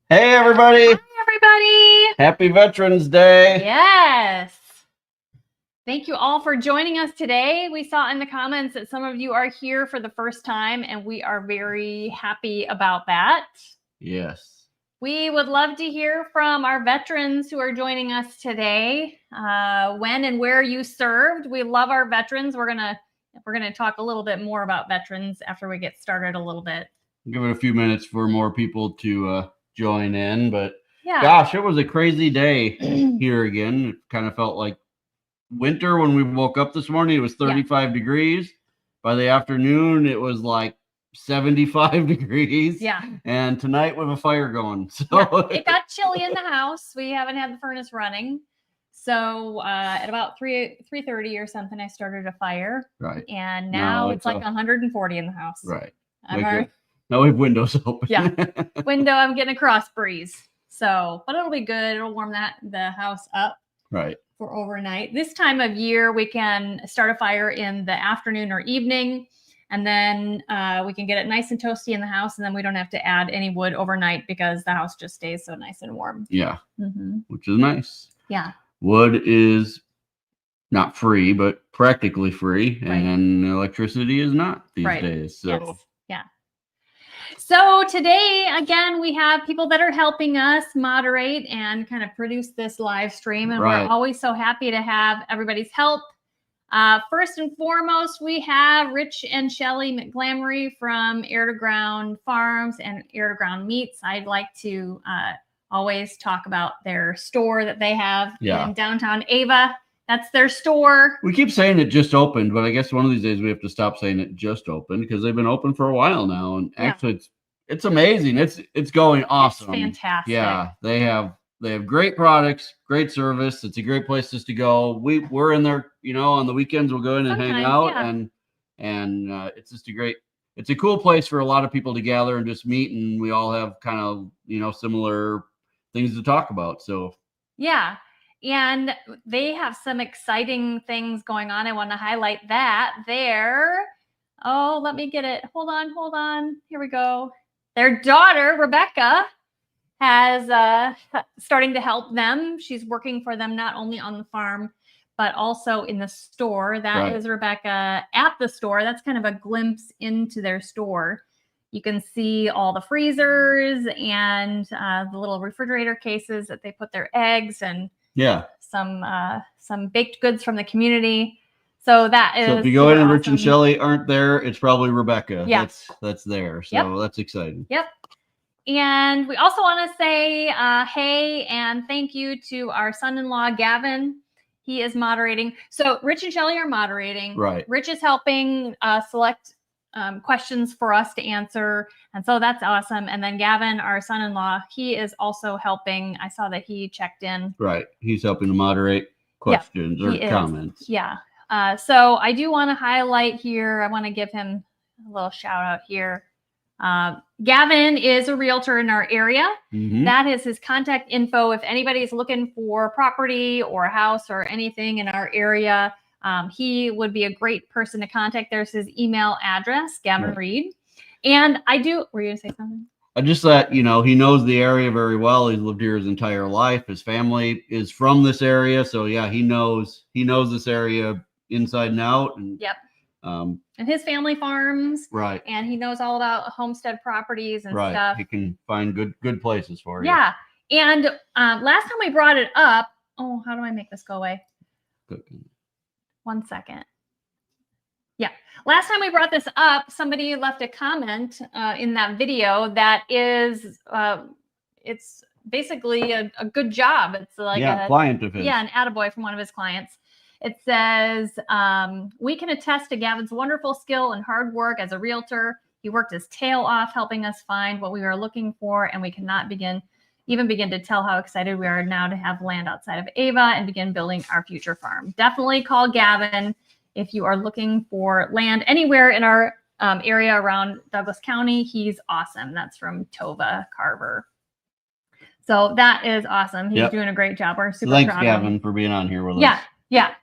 Hey, everybody. Hi, everybody. Happy Veterans Day. Yes. Thank you all for joining us today. We saw in the comments that some of you are here for the first time, and we are very happy about that. Yes. We would love to hear from our veterans who are joining us today, when and where you served. We love our veterans. We're gonna talk a little bit more about veterans after we get started a little bit. Give it a few minutes for more people to join in, but yeah, gosh, it was a crazy day here again. It kind of felt like winter when we woke up this morning. It was 35 degrees. By the afternoon, it was like 75 degrees. Yeah. And tonight we have a fire going. So it got chilly in the house. We haven't had the furnace running. So at about 3:30 or something, I started a fire. Right. And now it's like 140 in the house. Right. Now we have windows open. Yeah. Window, I'm getting a cross breeze. So, but it'll be good. It'll warm the house up. Right. For overnight. This time of year, we can start a fire in the afternoon or evening, and then we can get it nice and toasty in the house, and then we don't have to add any wood overnight because the house just stays so nice and warm. Yeah. Which is nice. Yeah. Wood is not free, but practically free, Right. and electricity is not these Right. days. So. Yes. Yeah. So today, again, we have people that are helping us moderate and kind of produce this live stream. And Right. we're always so happy to have everybody's help. First and foremost, we have Rich and Shelly McGlamory from Air to Ground Farms and Air to Ground Meats. I'd like to always talk about their store that they have in downtown Ava. That's their store. We keep saying it just opened, but I guess one of these days we have to stop saying it just opened because they've been open for a while now. And actually, it's amazing. It's going awesome. It's fantastic. Yeah, they have great products, great service. It's a great place just to go. We're in there, on the weekends we'll go in and hang out, and it's just it's a cool place for a lot of people to gather and just meet, and we all have kind of similar things to talk about. So yeah. And they have some exciting things going on. I want to highlight that there. Oh, let me get it. Hold on. Here we go. Their daughter, Rebecca, has starting to help them. She's working for them not only on the farm, but also in the store. That is Rebecca at the store. That's kind of a glimpse into their store. You can see all the freezers and the little refrigerator cases that they put their eggs and some baked goods from the community. So that is. So if you go in and Rich and Shelly aren't there, it's probably Rebecca. Yeah. That's there. So that's exciting. Yep. And we also want to say hey and thank you to our son-in-law, Gavin. He is moderating. So Rich and Shelly are moderating. Right. Rich is helping select questions for us to answer. And so that's awesome. And then Gavin, our son-in-law, he is also helping. I saw that he checked in. Right. He's helping to moderate questions or comments. Yeah. So I do want to highlight here. I want to give him a little shout out here. Gavin is a realtor in our area. That is his contact info. If anybody's looking for property or a house or anything in our area, he would be a great person to contact. There's his email address, Gavin Reed. And were you going to say something? Just that, he knows the area very well. He's lived here his entire life. His family is from this area. So yeah, he knows this area inside and out. And and his family farms. Right. And he knows all about homestead properties and stuff. He can find good places for you. Yeah. And last time we brought it up, how do I make this go away? Good. 1 second. Yeah. Last time we brought this up, somebody left a comment in that video that is, it's basically a good job. It's like a client of his. Yeah, an attaboy from one of his clients. It says, we can attest to Gavin's wonderful skill and hard work as a realtor. He worked his tail off helping us find what we were looking for, and we cannot even begin to tell how excited we are now to have land outside of Ava and begin building our future farm. Definitely call Gavin if you are looking for land anywhere in our area around Douglas County. He's awesome. That's from Tova Carver. So that is awesome. He's doing a great job. We're super proud of him. Thanks, Gavin, for being on here with us. Yeah.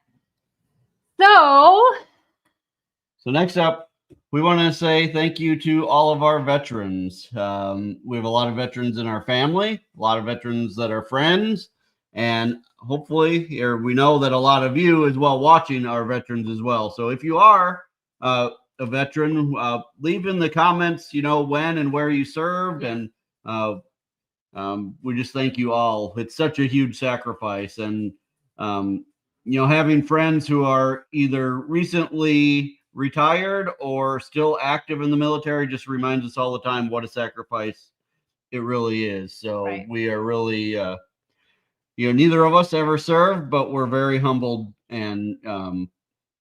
So next up, we want to say thank you to all of our veterans. We have a lot of veterans in our family, a lot of veterans that are friends, and hopefully, or we know that a lot of you as well watching are veterans as well. So if you are a veteran, leave in the comments, when and where you served, and we just thank you all. It's such a huge sacrifice, and having friends who are either recently retired or still active in the military just reminds us all the time what a sacrifice it really is. So we are really, neither of us ever served, but we're very humbled and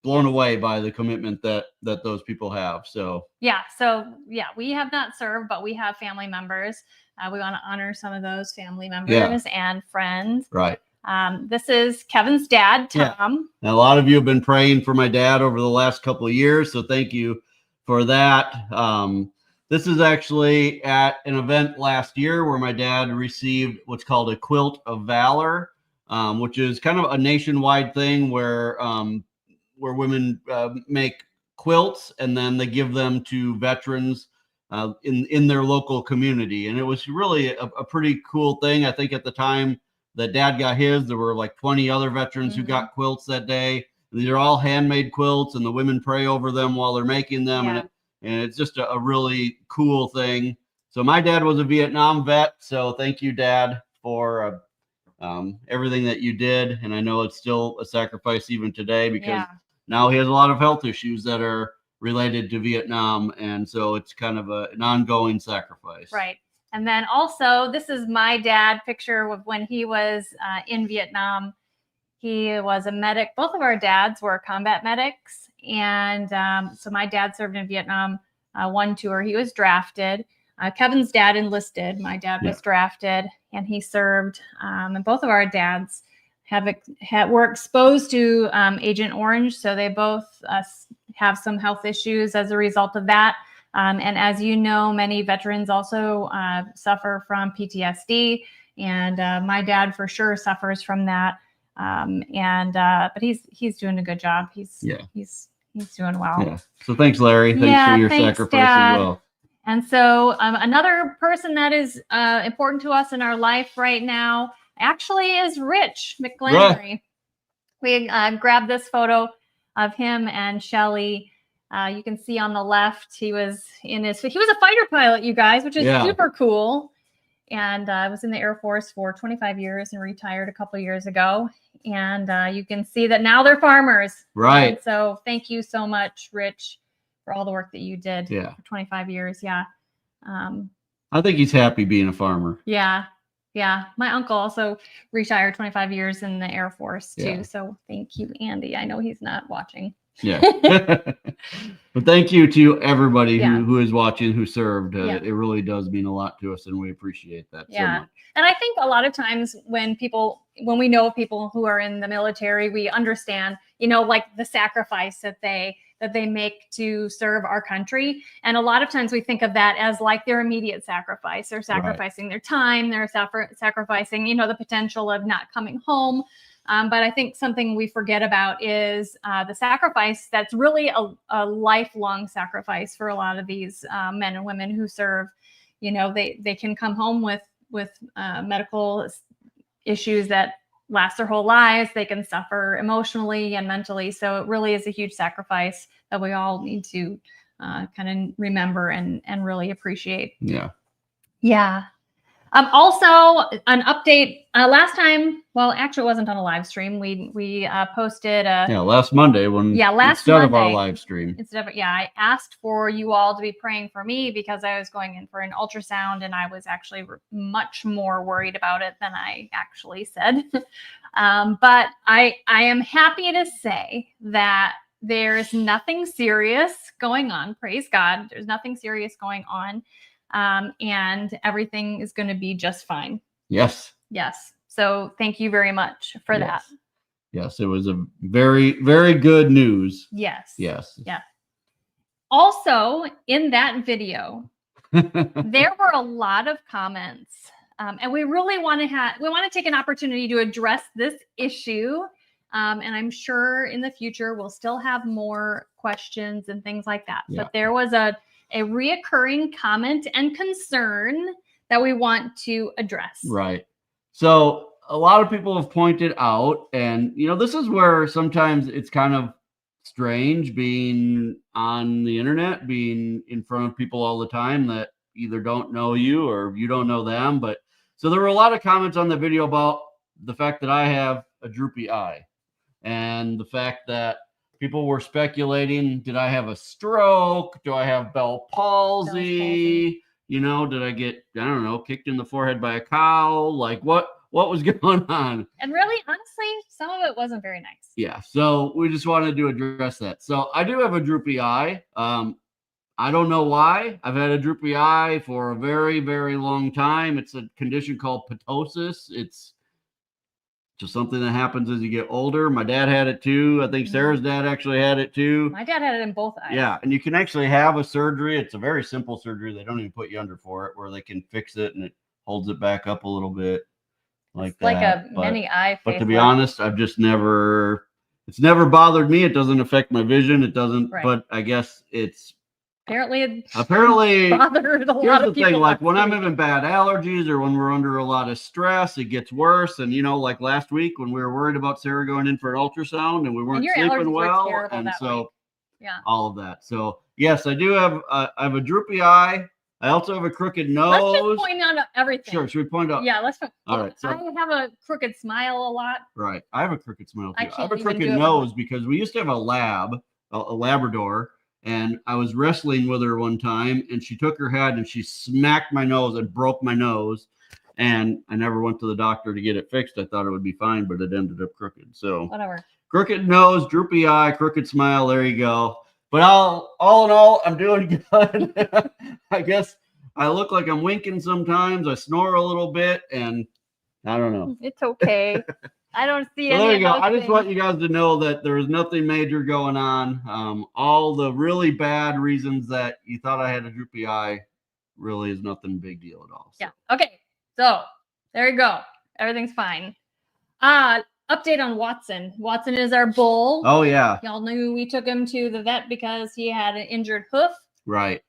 blown away by the commitment that those people have. So we have not served, but we have family members. We want to honor some of those family members and friends. Right. This is Kevin's dad, Tom. Yeah. A lot of you have been praying for my dad over the last couple of years, so thank you for that. This is actually at an event last year where my dad received what's called a Quilt of Valor, which is kind of a nationwide thing where women make quilts and then they give them to veterans in their local community. And it was really a pretty cool thing. I think at the time that Dad got his, there were like 20 other veterans who got quilts that day. These are all handmade quilts, and the women pray over them while they're making them. And it's just a really cool thing. So my dad was a Vietnam vet. So thank you, Dad, for everything that you did. And I know it's still a sacrifice even today because now he has a lot of health issues that are related to Vietnam. And so it's kind of an ongoing sacrifice. Right. And then also, this is my dad picture of when he was in Vietnam. He was a medic. Both of our dads were combat medics. And so my dad served in Vietnam one tour. He was drafted. Kevin's dad enlisted. My dad was drafted, and he served. And both of our dads were exposed to Agent Orange. So they both have some health issues as a result of that. And as you know, many veterans also suffer from PTSD, and my dad for sure suffers from that. But he's doing a good job. He's doing well. Yeah. So thanks, Larry. Thanks for your sacrifice as well. And so another person that is important to us in our life right now actually is Rich McGlannery. We grabbed this photo of him and Shelly. You can see on the left, he was a fighter pilot, you guys, which is super cool. And I was in the Air Force for 25 years and retired a couple of years ago. And you can see that now they're farmers. Right. And so thank you so much, Rich, for all the work that you did for 25 years. Yeah. I think he's happy being a farmer. Yeah. Yeah. My uncle also retired 25 years in the Air Force too. Yeah. So thank you, Andy. I know he's not watching. Yeah. But thank you to everybody who is watching, who served. It really does mean a lot to us, and we appreciate that so much. And I think a lot of times when we know people who are in the military, we understand, like the sacrifice that they make to serve our country. And a lot of times we think of that as like their immediate sacrifice. They're sacrificing their time. They're sacrificing, the potential of not coming home. But I think something we forget about is the sacrifice that's really a lifelong sacrifice for a lot of these men and women who serve. They can come home with medical issues that last their whole lives. They can suffer emotionally and mentally. So it really is a huge sacrifice that we all need to kind of remember and really appreciate. Yeah. Yeah. Also, an update last time. Well, actually, it wasn't on a live stream. We posted last Monday instead of our live stream. I asked for you all to be praying for me because I was going in for an ultrasound and I was actually much more worried about it than I actually said. But I am happy to say that there's nothing serious going on. Praise God. There's nothing serious going on. And everything is going to be just fine. Yes. Yes. So thank you very much for that. Yes. It was a very, very good news. Yes. Yes. Yeah. Also, in that video, there were a lot of comments, and we really want to take an opportunity to address this issue And I'm sure in the future we'll still have more questions and things like that. Yeah. But there was a reoccurring comment and concern that we want to address. Right. So a lot of people have pointed out, and this is where sometimes it's kind of strange being on the internet, being in front of people all the time that either don't know you or you don't know them. But so there were a lot of comments on the video about the fact that I have a droopy eye, and the fact that people were speculating, did I have a stroke? Do I have Bell palsy? Did I get, I don't know, kicked in the forehead by a cow? Like what was going on? And really, honestly, some of it wasn't very nice. Yeah. So we just wanted to address that. So I do have a droopy eye. I don't know why. I've had a droopy eye for a very, very long time. It's a condition called ptosis. It's just something that happens as you get older. My dad had it too. I think Sarah's dad actually had it too. My dad had it in both eyes. Yeah, and you can actually have a surgery. It's a very simple surgery. They don't even put you under for it, where they can fix it and it holds it back up a little bit like that. Like a mini eye. But to be honest, I've just it's never bothered me. It doesn't affect my vision. It doesn't, but I guess it's apparently bothered a lot here's of the people. thing, like when I'm having bad allergies or when we're under a lot of stress, it gets worse. And like last week when we were worried about Sarah going in for an ultrasound and we weren't sleeping well, and so all of that. So yes, I do have I have a droopy eye. I also have a crooked nose. Let's just point out everything. Sure. Should we point out? Yeah, let's. All right. So, I have a crooked smile a lot. Right. I have a crooked smile too. I have a crooked nose because we used to have a Labrador, and I was wrestling with her one time, and she took her head and she smacked my nose and broke my nose. And I never went to the doctor to get it fixed. I thought it would be fine, but it ended up crooked. So whatever. Crooked nose, droopy eye, crooked smile. There you go. But all in all, I'm doing good. I guess I look like I'm winking sometimes. I snore a little bit, and I don't know. It's okay. I don't see any. There you go. I just want you guys to know that there is nothing major going on. All the really bad reasons that you thought I had a droopy eye really is nothing big deal at all. So. Yeah. Okay. So there you go. Everything's fine. Update on Watson. Watson is our bull. Oh yeah. Y'all knew we took him to the vet because he had an injured hoof. Right.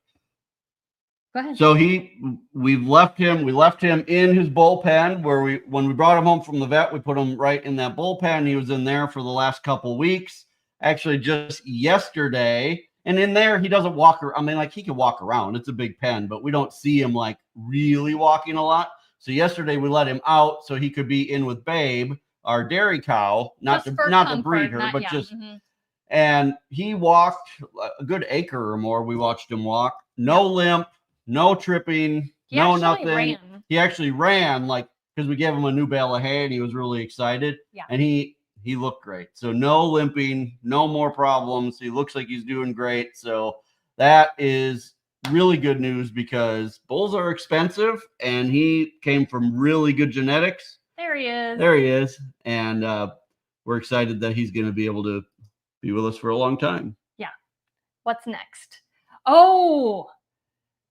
Go ahead. So we left him in his bullpen where when we brought him home from the vet, we put him right in that bullpen. He was in there for the last couple weeks. Actually, just yesterday. And in there, he doesn't walk around. I mean, like he can walk around. It's a big pen, but we don't see him like really walking a lot. So yesterday we let him out so he could be in with Babe, our dairy cow, not to breed her, but just, and he walked a good acre or more. We watched him walk, no limp, no tripping, nothing. Ran. He actually ran because we gave him a new bale of hay and he was really excited. Yeah. And he looked great. So no limping, no more problems. He looks like he's doing great. So that is really good news because bulls are expensive and he came from really good genetics. There he is. And we're excited that he's going to be able to be with us for a long time. Yeah. What's next? Oh,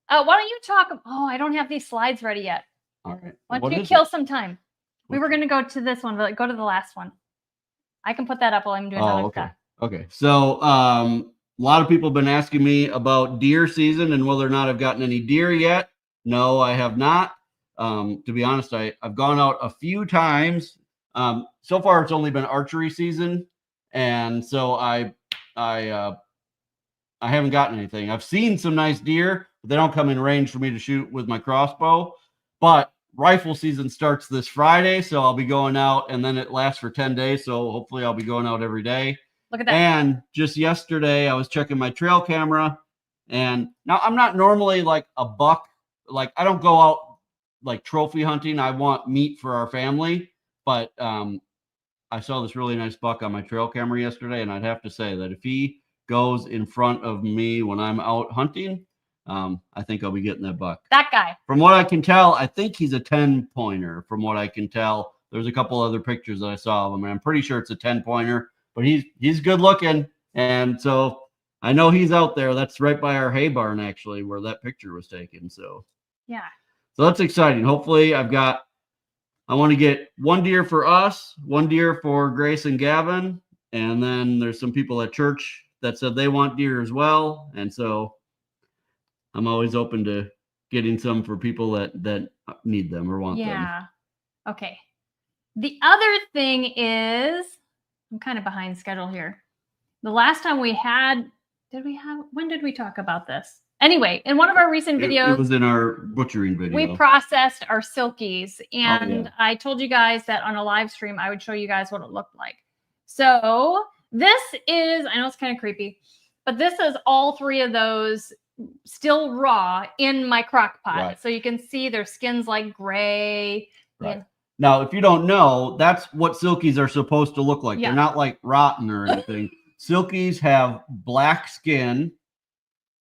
why don't you talk? Oh, I don't have these slides ready yet. All right. Why don't you kill some time? We were going to go to this one, but go to the last one. I can put that up while I'm doing other stuff. Okay. So a lot of people have been asking me about deer season and whether or not I've gotten any deer yet. No, I have not. To be honest, I've gone out a few times. So far, it's only been archery season, and so I haven't gotten anything. I've seen some nice deer, but they don't come in range for me to shoot with my crossbow. But rifle season starts this Friday, so I'll be going out, and then it lasts for 10 days. So hopefully, I'll be going out every day. Look at that! And just yesterday, I was checking my trail camera, and now I'm not normally like a buck. Like I don't go out like trophy hunting. I want meat for our family, but I saw this really nice buck on my trail camera yesterday, and I'd have to say that if he goes in front of me when I'm out hunting, I think I'll be getting that buck. That guy. From what I can tell, I think he's a 10-pointer. From what I can tell, there's a couple other pictures that I saw of him, and I'm pretty sure it's a 10-pointer. But he's good looking, and so I know he's out there. That's right by our hay barn, actually, where that picture was taken. So yeah. So that's exciting. Hopefully I've got I want to get 1 deer for us, 1 deer for Grace and Gavin. And then there's some people at church that said they want deer as well. And so I'm always open to getting some for people that need them or want them. Yeah. Okay. The other thing is, I'm kind of behind schedule here. The last time we had, when did we talk about this? Anyway, in one of our recent videos, it was in our butchering video. We processed our silkies, and Oh, yeah. I told you guys that on a live stream, I would show you guys what it looked like. So this is, I know it's kind of creepy, but this is all 3 of those still raw in my crock pot. Right. So you can see their skin's like gray. Right. And Now, if you don't know, that's what silkies are supposed to look like. Yeah. They're not like rotten or anything. Silkies have black skin,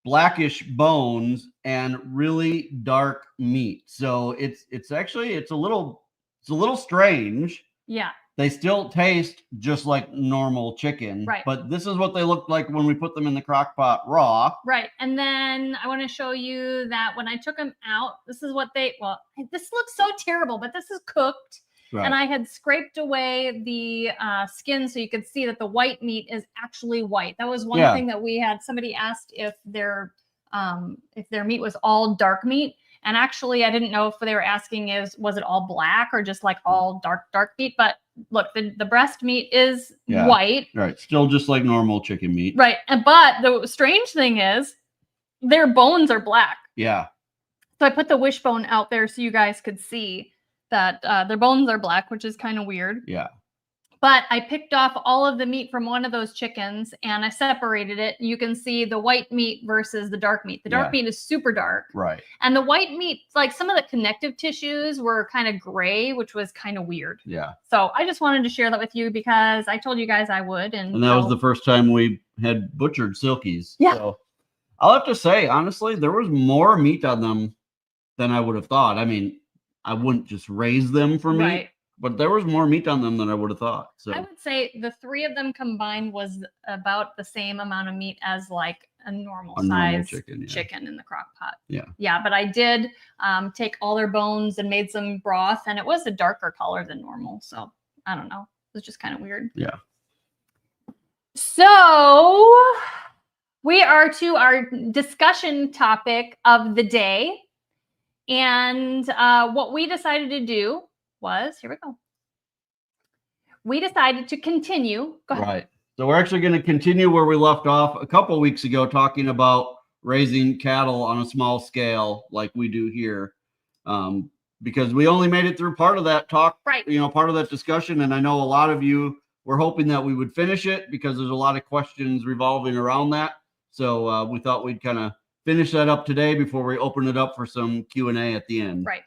blackish bones, and really dark meat. So it's a little strange. yeah. They still taste just like normal chicken. Right. But this is what they look like when we put them in the crock pot raw. Right. And then I want to show you that when I took them out, this is what this looks so terrible, but this is cooked. Right. And I had scraped away the skin so you could see that the white meat is actually white. That was one thing that we had. Somebody asked if their meat was all dark meat. And actually, I didn't know if they were asking was it all black or just like all dark meat. But look, the breast meat is white. Right. Still just like normal chicken meat. Right. But the strange thing is their bones are black. Yeah. So I put the wishbone out there so you guys could see that their bones are black, which is kind of weird. Yeah. But I picked off all of the meat from one of those chickens and I separated it. You can see the white meat versus the dark meat. The dark meat is super dark. Right. And the white meat, like some of the connective tissues were kind of gray, which was kind of weird. Yeah. So I just wanted to share that with you because I told you guys I would. And that was the first time we had butchered silkies. Yeah. So I'll have to say, honestly, there was more meat on them than I would have thought. I mean, I wouldn't just raise them for meat. Right. But there was more meat on them than I would have thought. So I would say the 3 of them combined was about the same amount of meat as like a normal size chicken in the crock pot. Yeah. Yeah. But I did take all their bones and made some broth, and it was a darker color than normal. So I don't know. It was just kind of weird. Yeah. So we are to our discussion topic of the day. And what we decided to do was, here we go. We decided to continue. Go ahead. Right. So we're actually going to continue where we left off a couple weeks ago, talking about raising cattle on a small scale like we do here. Because we only made it through part of that talk, right? Part of that discussion. And I know a lot of you were hoping that we would finish it because there's a lot of questions revolving around that. So we thought we'd kind of finish that up today before we open it up for some Q&A at the end. Right.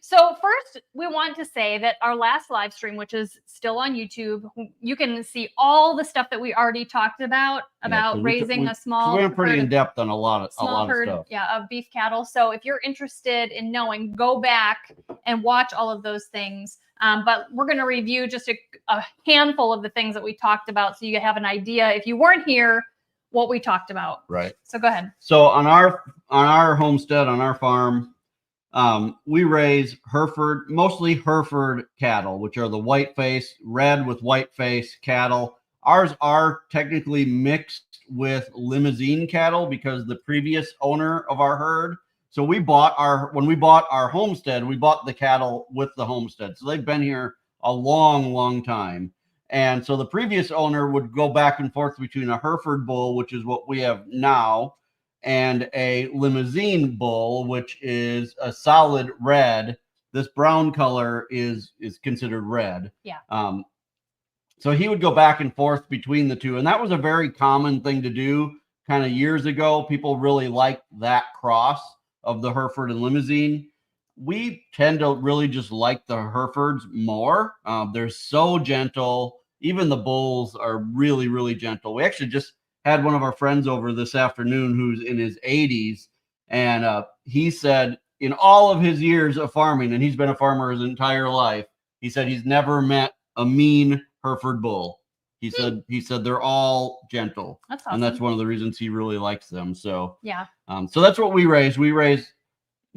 So first, we want to say that our last live stream, which is still on YouTube, you can see all the stuff that we already talked about raising a small. We went pretty in depth on a lot of stuff. Yeah, of beef cattle. So if you're interested in knowing, go back and watch all of those things. But we're going to review just a handful of the things that we talked about, so you have an idea, if you weren't here, what we talked about. Right. So go ahead. So on our homestead, on our farm, we raise mostly Hereford cattle, which are the white face, red with white face cattle. Ours are technically mixed with limousine cattle because the previous owner of our herd. So when we bought our homestead, we bought the cattle with the homestead. So they've been here a long, long time. And so the previous owner would go back and forth between a Hereford bull, which is what we have now, and a limousine bull, which is a solid red. This brown color is considered red. Yeah. So he would go back and forth between the two. And that was a very common thing to do kind of years ago. People really liked that cross of the Hereford and limousine. We tend to really just like the Herefords more. They're so gentle. Even the bulls are really, really gentle. We actually just had one of our friends over this afternoon who's in his 80s. And he said in all of his years of farming, and he's been a farmer his entire life, he said he's never met a mean Hereford bull. He said they're all gentle. That's awesome. And that's one of the reasons he really likes them. So yeah. So that's what we raise. We raise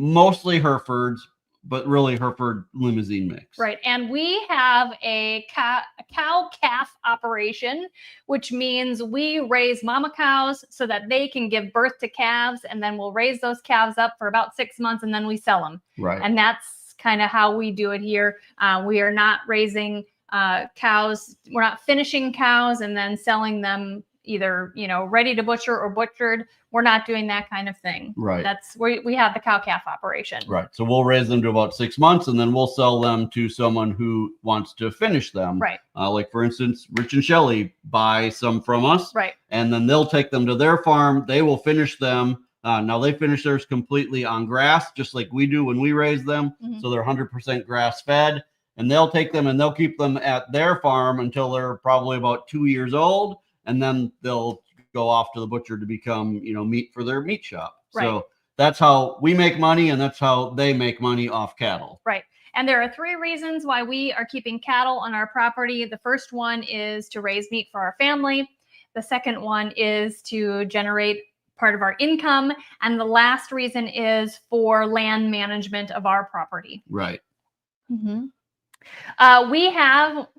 mostly Herefords, but really Hereford limousine mix. Right. And we have a cow calf operation, which means we raise mama cows so that they can give birth to calves. And then we'll raise those calves up for about 6 months and then we sell them. Right. And that's kind of how we do it here. We are not raising cows. We're not finishing cows and then selling them either, ready to butcher or butchered. We're not doing that kind of thing. Right. That's where we have the cow calf operation. Right. So we'll raise them to about 6 months and then we'll sell them to someone who wants to finish them. Right. Like for instance, Rich and Shelley buy some from us. Right. And then they'll take them to their farm. They will finish them. Now they finish theirs completely on grass, just like we do when we raise them. Mm-hmm. So they're 100% grass fed. And they'll take them and they'll keep them at their farm until they're probably about 2 years old. And then they'll go off to the butcher to become, meat for their meat shop. Right. So that's how we make money and that's how they make money off cattle. Right. And there are 3 reasons why we are keeping cattle on our property. The first one is to raise meat for our family. The second one is to generate part of our income. And the last reason is for land management of our property. Right. Mm-hmm.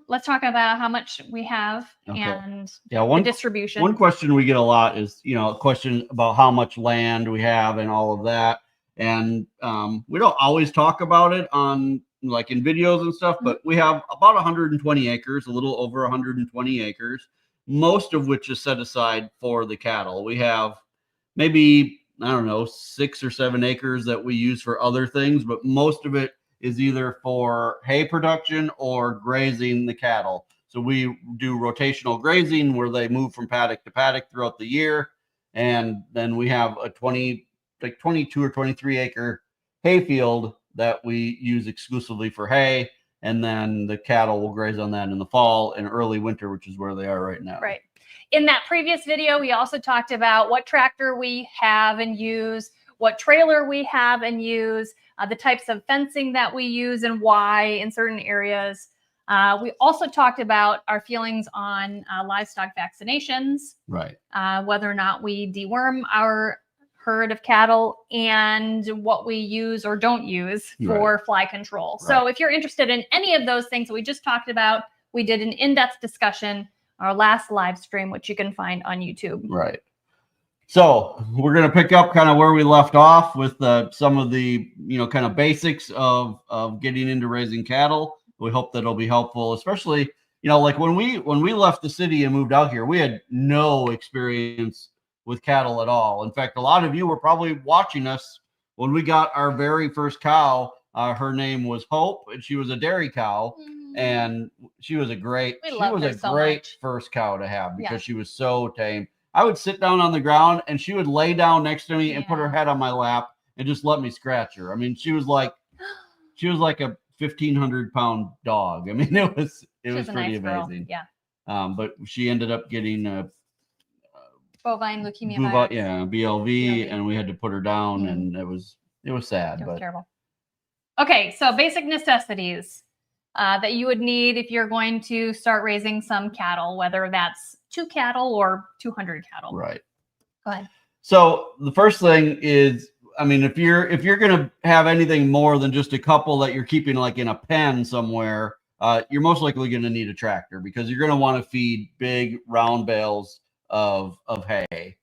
Let's talk about how much we have and the distribution. One question we get a lot is, a question about how much land we have and all of that. And we don't always talk about it on like in videos and stuff, but we have about 120 acres, a little over 120 acres, most of which is set aside for the cattle. We have maybe, 6 or 7 acres that we use for other things, but most of it is either for hay production or grazing the cattle. So we do rotational grazing where they move from paddock to paddock throughout the year. And then we have a 22 or 23 acre hay field that we use exclusively for hay. And then the cattle will graze on that in the fall and early winter, which is where they are right now. Right. In that previous video, we also talked about what tractor we have and use, what trailer we have and use, the types of fencing that we use and why in certain areas. We also talked about our feelings on livestock vaccinations, right? Whether or not we deworm our herd of cattle and what we use or don't use for fly control. Right. So if you're interested in any of those things that we just talked about, we did an in-depth discussion, our last live stream, which you can find on YouTube. Right. So we're going to pick up kind of where we left off with some of the, kind of basics of getting into raising cattle. We hope that it'll be helpful, especially, like when we left the city and moved out here, we had no experience with cattle at all. In fact, a lot of you were probably watching us when we got our very first cow. Her name was Hope, and she was a dairy cow, and she was a great first cow to have because she was so tame. I would sit down on the ground and she would lay down next to me and put her head on my lap and just let me scratch her. I mean, she was like a 1,500-pound dog. I mean, it was pretty amazing. Yeah. But she ended up getting bovine leukemia. BLV, and we had to put her down, and it was sad. It was terrible. Okay, so basic necessities that you would need if you're going to start raising some cattle, whether that's 2 cattle or 200 cattle. Right. Go ahead. So the first thing is, if you're going to have anything more than just a couple that you're keeping like in a pen somewhere, you're most likely going to need a tractor because you're going to want to feed big round bales of hay.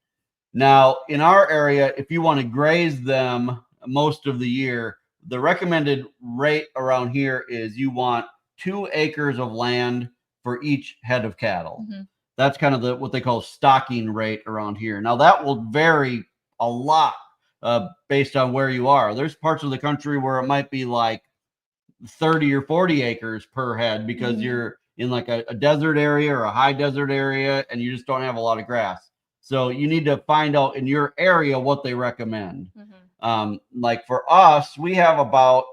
Now, in our area, if you want to graze them most of the year, the recommended rate around here is you want 2 acres of land for each head of cattle. Mm-hmm. That's kind of what they call stocking rate around here. Now that will vary a lot based on where you are. There's parts of the country where it might be like 30 or 40 acres per head because you're in like a desert area or a high desert area and you just don't have a lot of grass. So you need to find out in your area what they recommend. Like for us, we have about,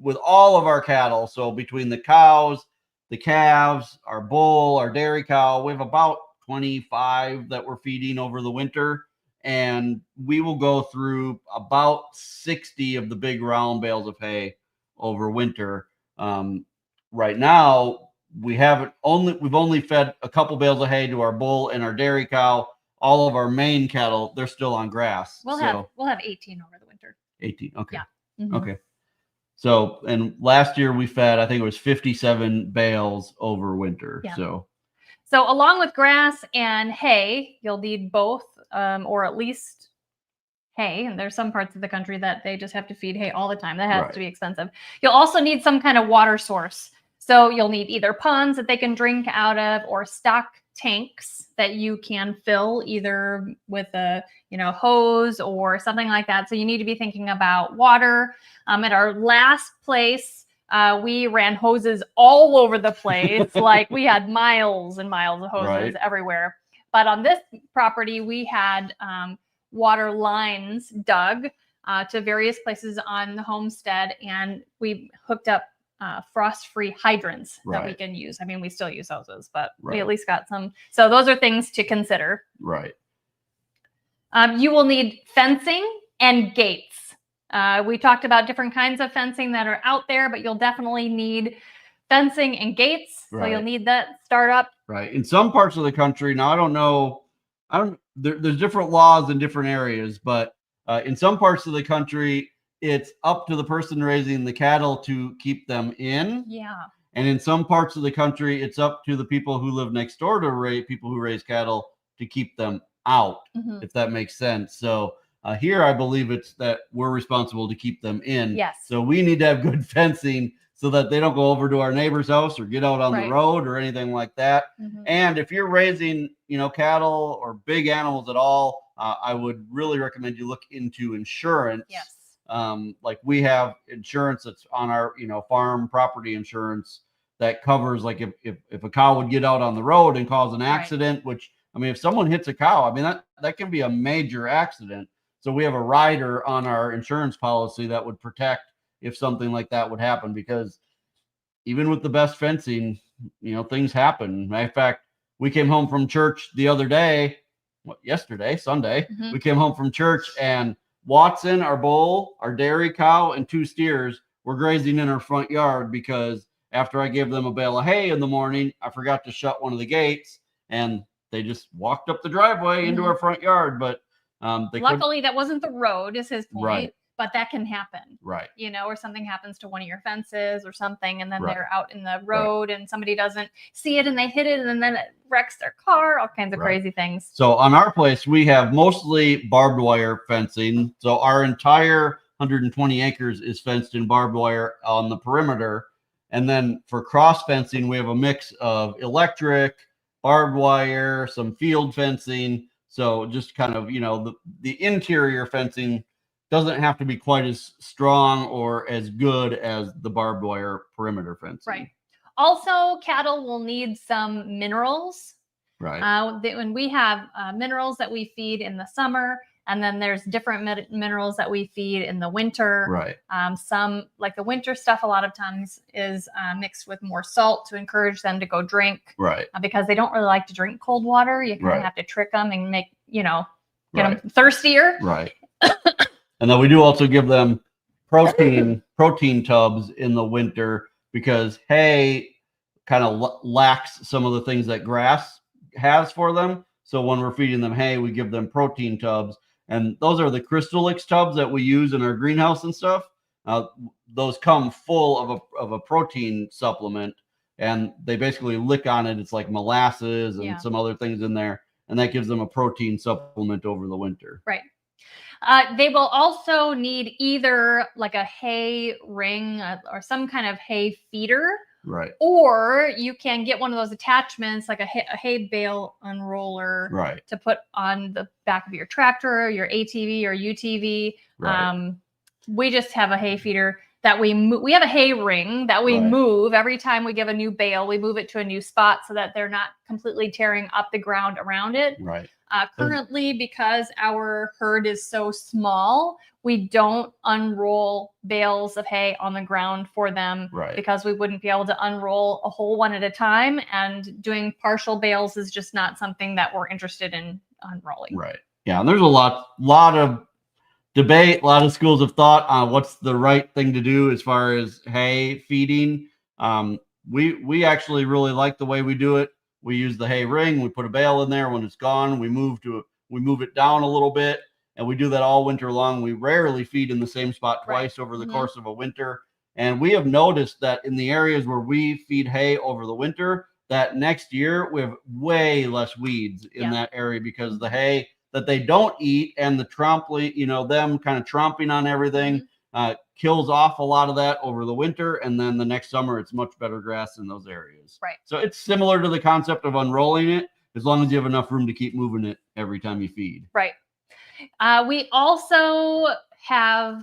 with all of our cattle, so between the cows, the calves, our bull, our dairy cow, we have about 25 that we're feeding over the winter. And we will go through about 60 of the big round bales of hay over winter. Right now, we've only fed a couple bales of hay to our bull and our dairy cow. All of our main cattle, they're still on grass. We'll have 18 over the winter. 18. Okay. Yeah. Mm-hmm. Okay. So, and last year we fed, I think it was 57 bales over winter. Yeah. So along with grass and hay, you'll need both, or at least hay. And there's some parts of the country that they just have to feed hay all the time. That has to be expensive. You'll also need some kind of water source. So you'll need either ponds that they can drink out of, or stock tanks that you can fill either with a hose or something like that. So you need to be thinking about water. At our last place, we ran hoses all over the place. Like we had miles and miles of hoses everywhere. But on this property, we had water lines dug to various places on the homestead, and we hooked up frost-free hydrants that we can use. I mean, we still use hoses, but we at least got some. So those are things to consider. Right. You will need fencing and gates. We talked about different kinds of fencing that are out there, but you'll definitely need fencing and gates. So you'll need that startup. Right. In some parts of the country, now I don't know, there's different laws in different areas, but in some parts of the country, it's up to the person raising the cattle to keep them in. Yeah. And in some parts of the country, it's up to the people who live next door to people who raise cattle to keep them out, if that makes sense. So here, I believe it's that we're responsible to keep them in. Yes. So we need to have good fencing so that they don't go over to our neighbor's house or get out on the road or anything like that. And if you're raising, cattle or big animals at all, I would really recommend you look into insurance. Yes. Like we have insurance that's on our, farm property insurance that covers, like if a cow would get out on the road and cause an accident, which, I mean, if someone hits a cow, I mean, that can be a major accident. So we have a rider on our insurance policy that would protect if something like that would happen, because even with the best fencing, things happen. Matter of fact, we came home from church the other day, yesterday, Sunday, we came home from church, and Watson, our bull, our dairy cow, and 2 steers were grazing in our front yard because after I gave them a bale of hay in the morning, I forgot to shut one of the gates, and they just walked up the driveway into our front yard. But luckily, that wasn't the road, is his point. Right. But that can happen, right? Or something happens to one of your fences or something, and then they're out in the road, and somebody doesn't see it, and they hit it, and then it wrecks their car. All kinds of crazy things. So on our place, we have mostly barbed wire fencing. So our entire 120 acres is fenced in barbed wire on the perimeter, and then for cross fencing, we have a mix of electric, barbed wire, some field fencing. So just kind of the interior fencing doesn't have to be quite as strong or as good as the barbed wire perimeter fencing. Right. Also, cattle will need some minerals. Right. When we have minerals that we feed in the summer, and then there's different minerals that we feed in the winter. Right. Some, like the winter stuff, a lot of times is mixed with more salt to encourage them to go drink. Right. Because they don't really like to drink cold water. You kind of have to trick them and make, get them thirstier. Right. And then we do also give them protein tubs in the winter, because hay kind of lacks some of the things that grass has for them. So when we're feeding them hay, we give them protein tubs, and those are the Crystalix tubs that we use in our greenhouse and stuff. Those come full of a protein supplement, and they basically lick on it. It's like molasses and some other things in there, and that gives them a protein supplement over the winter. Right. They will also need either like a hay ring or some kind of hay feeder. Right. Or you can get one of those attachments, like a hay bale unroller, to put on the back of your tractor, your ATV or UTV. Right. We just have a hay feeder that we move. We have a hay ring that we move every time we give a new bale. We move it to a new spot so that they're not completely tearing up the ground around it. Right. Currently, because our herd is so small, we don't unroll bales of hay on the ground for them, because we wouldn't be able to unroll a whole one at a time. And doing partial bales is just not something that we're interested in unrolling. Right. Yeah. And there's a lot of debate, a lot of schools of thought on what's the right thing to do as far as hay feeding. We actually really like the way we do it. We use the hay ring. We put a bale in there. When it's gone, we move it down a little bit, and we do that all winter long. We rarely feed in the same spot twice over the course of a winter. And we have noticed that in the areas where we feed hay over the winter, that next year we have way less weeds in that area because the hay that they don't eat and the them kind of tromping on everything kills off a lot of that over the winter. And then the next summer, it's much better grass in those areas. Right. So it's similar to the concept of unrolling it, as long as you have enough room to keep moving it every time you feed. Right. We also have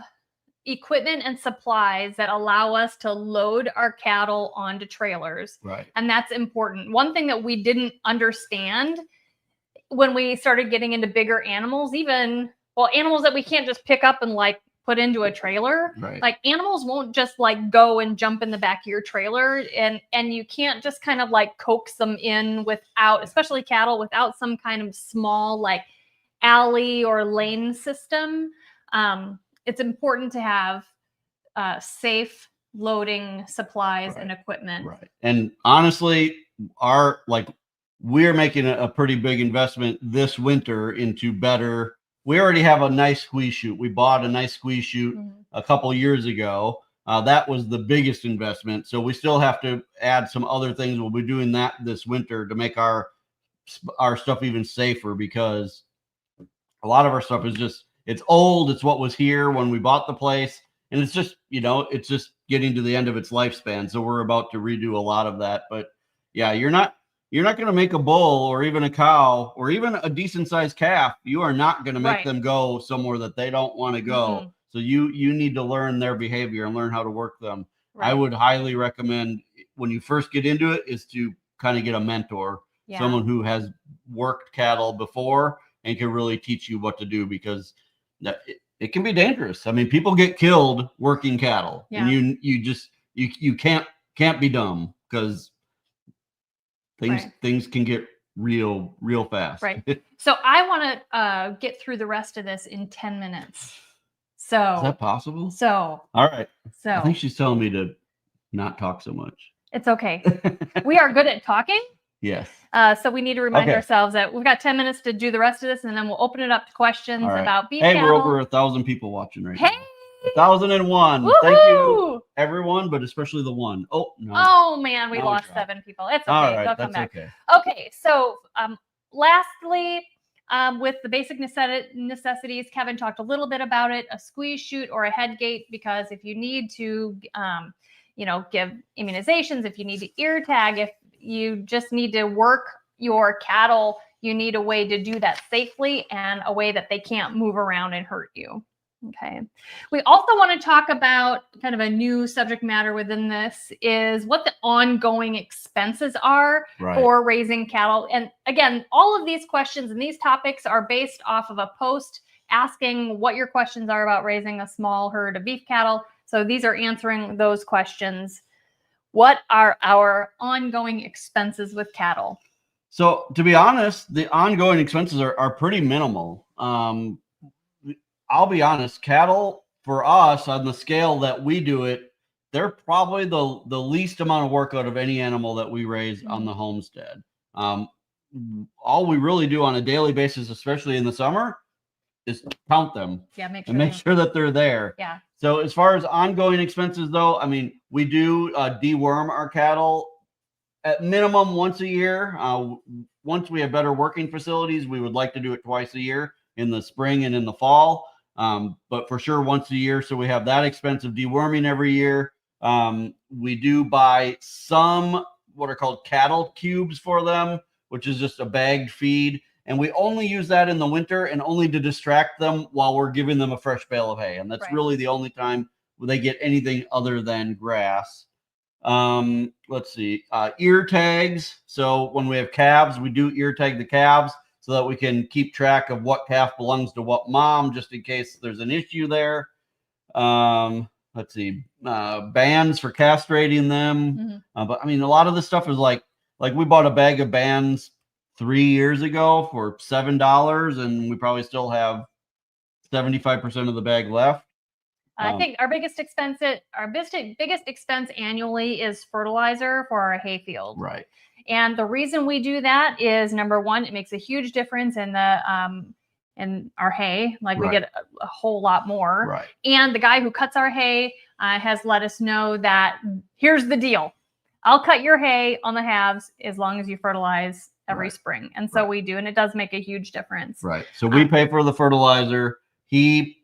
equipment and supplies that allow us to load our cattle onto trailers. Right. And that's important. One thing that we didn't understand when we started getting into bigger animals, animals that we can't just pick up and like put into a trailer. Right. Like animals won't just like go and jump in the back of your trailer, and you can't just kind of like coax them in without, especially cattle, without some kind of small like alley or lane system. It's important to have safe loading supplies and equipment. Right. And honestly, we're making a pretty big investment this winter into better. We already have a nice squeeze chute. We bought a nice squeeze chute a couple years ago. That was the biggest investment. So we still have to add some other things. We'll be doing that this winter to make our stuff even safer, because a lot of our stuff is it's old. It's what was here when we bought the place. And it's just, it's just getting to the end of its lifespan. So we're about to redo a lot of that. But yeah, you're not going to make a bull or even a cow or even a decent sized calf. You are not going to make them go somewhere that they don't want to go. So you need to learn their behavior and learn how to work them. I would highly recommend, when you first get into it, is to kind of get a mentor, someone who has worked cattle before and can really teach you what to do, because it can be dangerous. I mean, people get killed working cattle, and you can't be dumb, because things can get real fast. Right. So I want to get through the rest of this in 10 minutes. So is that possible? So all right. So I think she's telling me to not talk so much. It's okay. We are good at talking. Yes. So we need to remind ourselves that we've got 10 minutes to do the rest of this, and then we'll open it up to questions about beef cattle. We're over 1,000 people watching right now. 1,001. Woo-hoo! Thank you, everyone, but especially the one. Oh, no. Oh, man, we lost 7 people. It's okay. All right, they'll come back. Okay. Okay, so lastly, with the basic necessities, Kevin talked a little bit about it, a squeeze chute or a head gate, because if you need to, give immunizations, if you need to ear tag, if you just need to work your cattle, you need a way to do that safely and a way that they can't move around and hurt you. Okay. We also want to talk about kind of a new subject matter within this, is what the ongoing expenses are for raising cattle. And again, all of these questions and these topics are based off of a post asking what your questions are about raising a small herd of beef cattle. So these are answering those questions. What are our ongoing expenses with cattle? So to be honest, the ongoing expenses are pretty minimal. I'll be honest, cattle for us, on the scale that we do it, they're probably the least amount of work out of any animal that we raise on the homestead. All we really do on a daily basis, especially in the summer, is count them. Yeah, make sure that they're there. Yeah. So as far as ongoing expenses, though, I mean, we do deworm our cattle at minimum once a year. Once we have better working facilities, we would like to do it twice a year, in the spring and in the fall. But for sure once a year. So we have that expense of deworming every year. We do buy some what are called cattle cubes for them, which is just a bagged feed. And we only use that in the winter, and only to distract them while we're giving them a fresh bale of hay. And that's really the only time they get anything other than grass. Let's see, ear tags. So when we have calves, we do ear tag the calves so that we can keep track of what calf belongs to what mom, just in case there's an issue there. Let's see, bands for castrating them. But I mean, a lot of this stuff is like we bought a bag of bands 3 years ago for $7, and we probably still have 75% of the bag left. I think our biggest expense annually is fertilizer for our hay field. Right. And the reason we do that is, number one, it makes a huge difference in the in our hay. Like we Right. get a whole lot more. Right. And the guy who cuts our hay has let us know that here's the deal. I'll cut your hay on the halves as long as you fertilize every Right. spring. And so we do, and it does make a huge difference. Right. So we pay for the fertilizer. He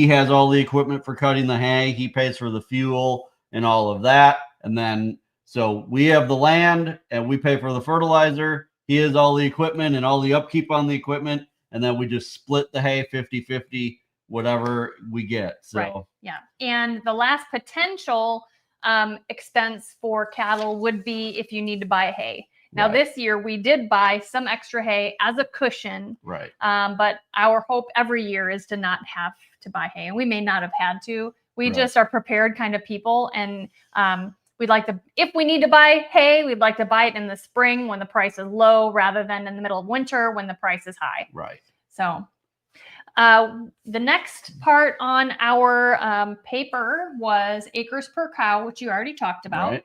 has all the equipment for cutting the hay. He pays for the fuel and all of that. And then so we have the land and we pay for the fertilizer. He has all the equipment and all the upkeep on the equipment. And then we just split the hay 50-50, whatever we get. So right. Yeah. And the last potential expense for cattle would be if you need to buy hay. Now, this year we did buy some extra hay as a cushion. Right. But our hope every year is to not have to buy hay. And we may not have had to. We just are prepared kind of people. And we'd like to, if we need to buy hay, we'd like to buy it in the spring when the price is low rather than in the middle of winter when the price is high. Right. So the next part on our paper was acres per cow, which you already talked about. Right.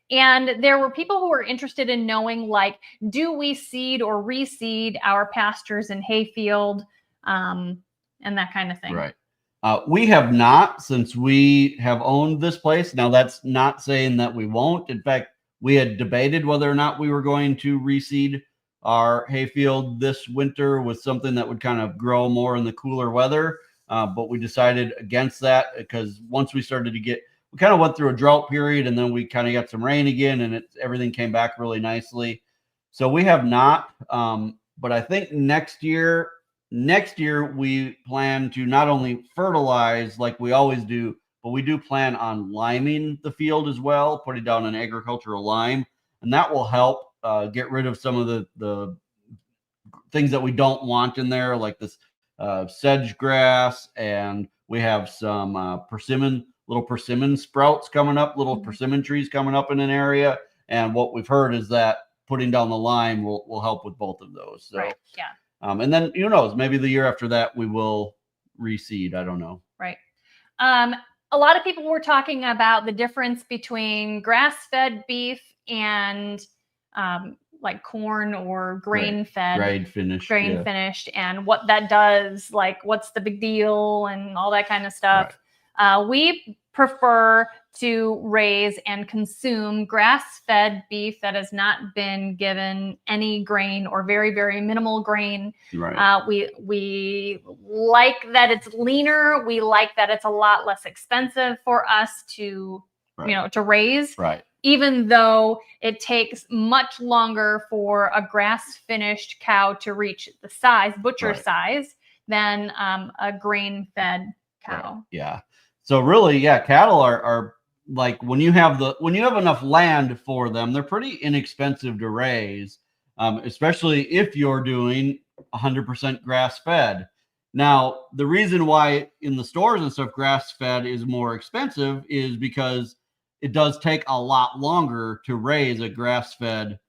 And there were people who were interested in knowing, like, do we seed or reseed our pastures and hayfield and that kind of thing? Right. We have not, since we have owned this place. Now, that's not saying that we won't. In fact, we had debated whether or not we were going to reseed our hayfield this winter with something that would kind of grow more in the cooler weather. But we decided against that because once we started to get, we kind of went through a drought period and then we kind of got some rain again and everything came back really nicely. So we have not, but I think next year we plan to not only fertilize like we always do, but we do plan on liming the field as well, putting down an agricultural lime, and that will help get rid of some of the things that we don't want in there, like this sedge grass, and we have some little persimmon sprouts coming up, little persimmon trees coming up in an area. And what we've heard is that putting down the lime will help with both of those. So, right. Yeah. And then who knows, maybe the year after that we will reseed. I don't know. Right. A lot of people were talking about the difference between grass-fed beef and like corn or grain-fed, grain finished, and what that does, like what's the big deal and all that kind of stuff. Right. We prefer to raise and consume grass-fed beef that has not been given any grain or very, very minimal grain. Right. We like that it's leaner. We like that it's a lot less expensive for us to, to raise. Right. Even though it takes much longer for a grass-finished cow to reach the size, butcher size, than a grain-fed cow. Right. Yeah. So really, cattle are like when you have enough land for them, they're pretty inexpensive to raise, especially if you're doing 100% grass-fed. Now, the reason why in the stores and stuff grass-fed is more expensive is because it does take a lot longer to raise a grass-fed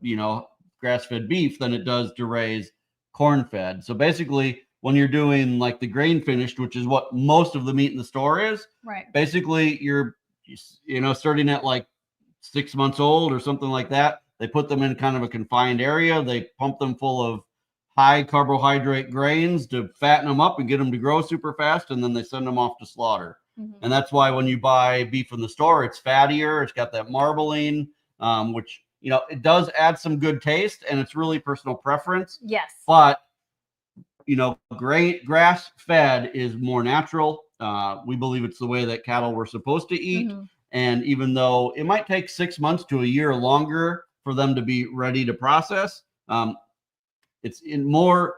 beef than it does to raise corn-fed. So basically, when you're doing like the grain finished, which is what most of the meat in the store is, right? Basically, you're starting at like 6 months old or something like that. They put them in kind of a confined area. They pump them full of high carbohydrate grains to fatten them up and get them to grow super fast, and then they send them off to slaughter. Mm-hmm. And that's why when you buy beef from the store, it's fattier. It's got that marbling, which it does add some good taste, and it's really personal preference. Yes, but grass fed is more natural. We believe it's the way that cattle were supposed to eat. Mm-hmm. And even though it might take 6 months to a year longer for them to be ready to process, it's more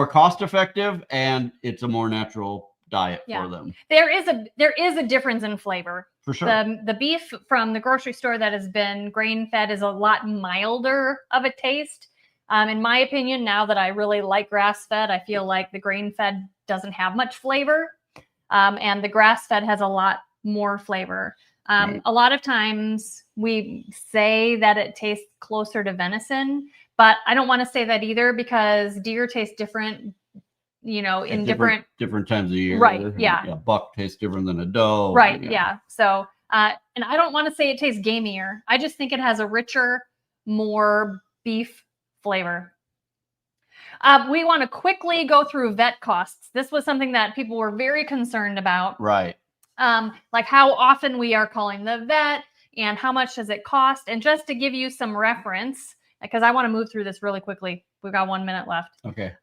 cost effective and it's a more natural diet for them. There is a difference in flavor. For sure. The beef from the grocery store that has been grain fed is a lot milder of a taste. In my opinion, now that I really like grass-fed, I feel like the grain-fed doesn't have much flavor, and the grass-fed has a lot more flavor. Right. A lot of times we say that it tastes closer to venison, but I don't want to say that either because deer taste different, in different times of year. Right, yeah. A buck tastes different than a doe. Right, yeah. So, and I don't want to say it tastes gamier. I just think it has a richer, more beef flavor. We want to quickly go through vet costs. This was something that people were very concerned about. Right. Like how often we are calling the vet and how much does it cost. And just to give you some reference, because I want to move through this really quickly. We've got 1 minute left. Okay.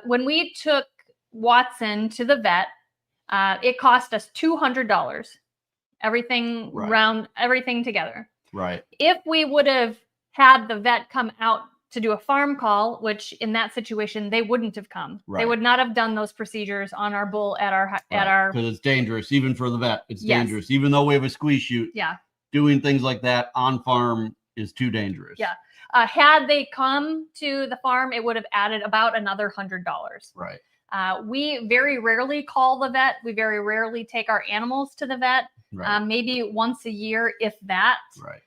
When we took Watson to the vet, it cost us $200. Everything everything together. Right. If we would have had the vet come out to do a farm call, which in that situation they wouldn't have come. Right. They would not have done those procedures on our bull at our because it's dangerous even for the vet. It's Yes. dangerous even though we have a squeeze chute. Yeah. Doing things like that on farm is too dangerous. Yeah. Had they come to the farm, it would have added about another $100. Right. We very rarely call the vet. We very rarely take our animals to the vet. Right. Maybe once a year, if that. Right.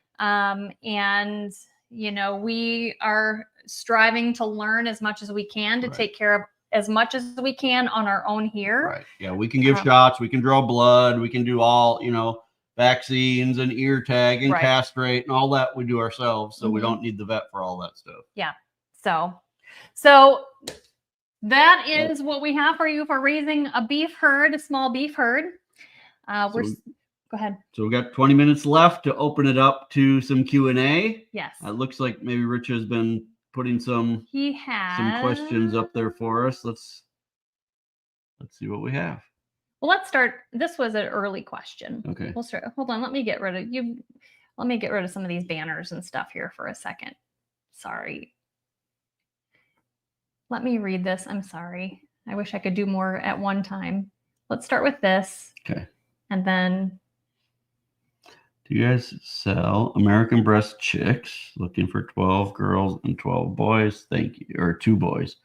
And you know, we are striving to learn as much as we can to Right. take care of as much as we can on our own here. Right. Yeah, we can give shots, we can draw blood, we can do all, you know, vaccines and ear tag and Right. castrate and all that we do ourselves. So we Mhm. don't need the vet for all that stuff. Yeah. So that is what we have for you for raising a beef herd, a small beef herd. Go ahead. So we got 20 minutes left to open it up to some Q&A. Yes. It looks like maybe Rich has been putting some questions up there for us. Let's see what we have. Well, let's start. This was an early question. Okay. We'll start. Hold on. Let me get rid of you. Let me get rid of some of these banners and stuff here for a second. Sorry. Let me read this. I'm sorry. I wish I could do more at one time. Let's start with this. Okay. And then. Do you guys sell American breast chicks? Looking for 12 girls and 12 boys. Thank you. Or 2 boys.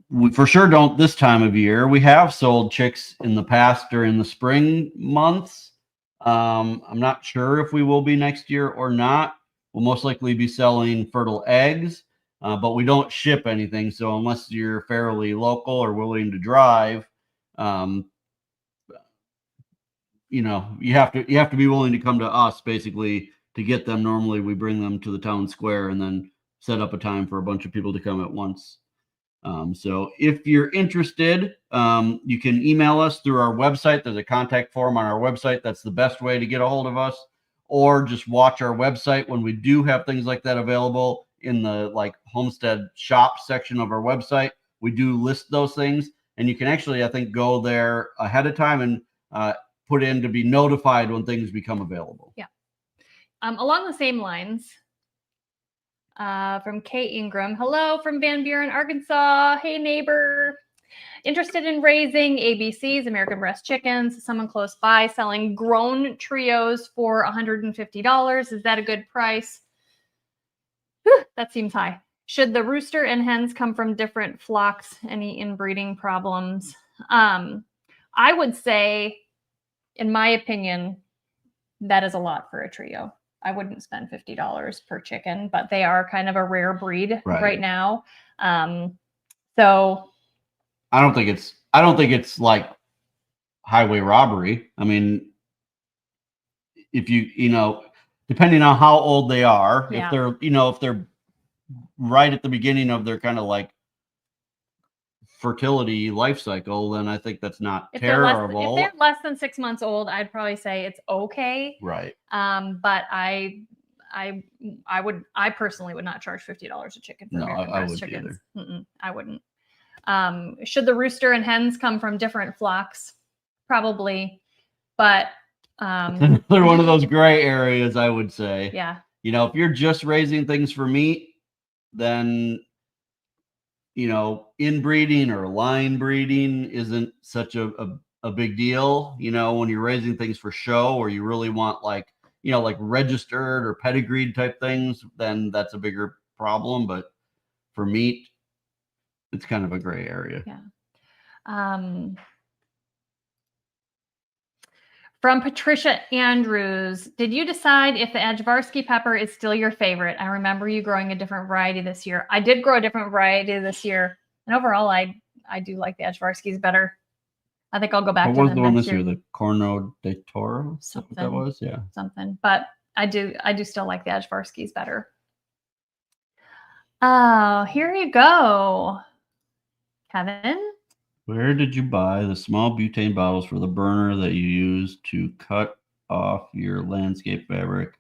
We for sure don't this time of year. We have sold chicks in the past during the spring months. I'm not sure if we will be next year or not. We'll most likely be selling fertile eggs, but we don't ship anything. So unless you're fairly local or willing to drive, you know, you have to be willing to come to us basically to get them. Normally we bring them to the town square and then set up a time for a bunch of people to come at once. So if you're interested, you can email us through our website. There's a contact form on our website. That's the best way to get a hold of us, or just watch our website when we do have things like that available in the like homestead shop section of our website. We do list those things, and you can actually, I think, go there ahead of time and put in to be notified when things become available. Yeah. Along the same lines, from Kate Ingram. Hello from Van Buren, Arkansas. Hey, neighbor. Interested in raising ABCs, American breast chickens, someone close by selling grown trios for $150. Is that a good price? Whew, that seems high. Should the rooster and hens come from different flocks? Any inbreeding problems? I would say, in my opinion, that is a lot for a trio. I wouldn't spend $50 per chicken, but they are kind of a rare breed right now. So I don't think it's like highway robbery. I mean, if you know, depending on how old they are, if they're right at the beginning of their kind of like fertility life cycle, then I think that's not terrible. If they're less than 6 months old, I'd probably say it's okay. Right. But I personally would not charge $50 a chicken for American breast chickens. I wouldn't. Should the rooster and hens come from different flocks? Probably, but they're one of those gray areas, I would say. Yeah. You know, if you're just raising things for meat, then you know, inbreeding or line breeding isn't such a big deal. You know, when you're raising things for show or you really want like, you know, like registered or pedigreed type things, then that's a bigger problem. But for meat, it's kind of a gray area. Yeah. From Patricia Andrews, did you decide if the Ajvarsky pepper is still your favorite? I remember you growing a different variety this year. I did grow a different variety this year. And overall, I do like the Ajvarskys better. I think I'll go back to them What was the one this year. year? The Corno de Toro? Something. That was? Yeah. Something. But I do still like the Ajvarskys better. Oh, here you go, Kevin. Where did you buy the small butane bottles for the burner that you use to cut off your landscape fabric?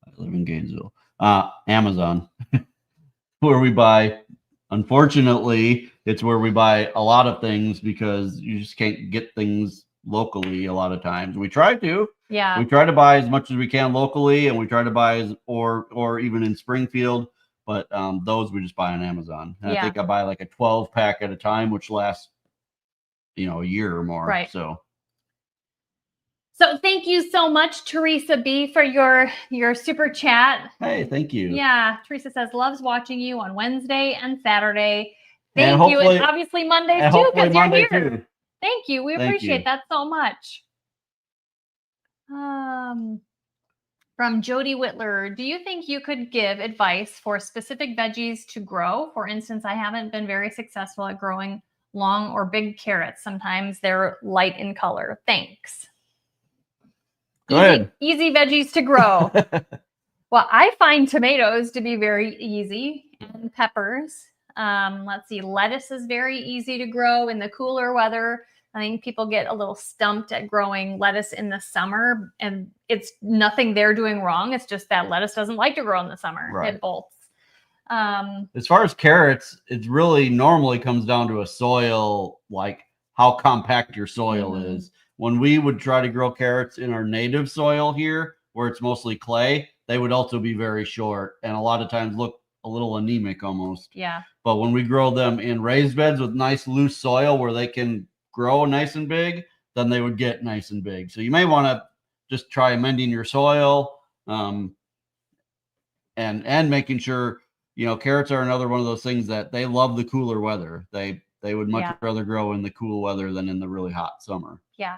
I live in Gainesville. Amazon, where we buy. Unfortunately, it's where we buy a lot of things because you just can't get things locally a lot of times. We try to. Yeah. We try to buy as much as we can locally, and we try to buy or even in Springfield, but those we just buy on Amazon. And I think I buy like a 12 pack at a time, which lasts a year or more. Right. So thank you so much, Teresa B, for your super chat. Hey, thank you. Yeah, Teresa says loves watching you on Wednesday and Saturday. Thank you, and obviously Mondays too, because you're here. Too. Thank you. We appreciate that so much. From Jody Whitler, do you think you could give advice for specific veggies to grow? For instance, I haven't been very successful at growing long or big carrots. Sometimes they're light in color. Thanks. Go ahead. Easy veggies to grow. Well, I find tomatoes to be very easy, and peppers. Let's see, lettuce is very easy to grow in the cooler weather. I think people get a little stumped at growing lettuce in the summer, and it's nothing they're doing wrong. It's just that lettuce doesn't like to grow in the summer. Right. It bolts. As far as carrots, it really normally comes down to a soil, like how compact your soil is. When we would try to grow carrots in our native soil here, where it's mostly clay, they would also be very short and a lot of times look a little anemic almost. Yeah. But when we grow them in raised beds with nice loose soil where they can grow nice and big, then they would get nice and big. So you may want to just try amending your soil, and making sure, carrots are another one of those things that they love the cooler weather. They would much rather grow in the cool weather than in the really hot summer. Yeah.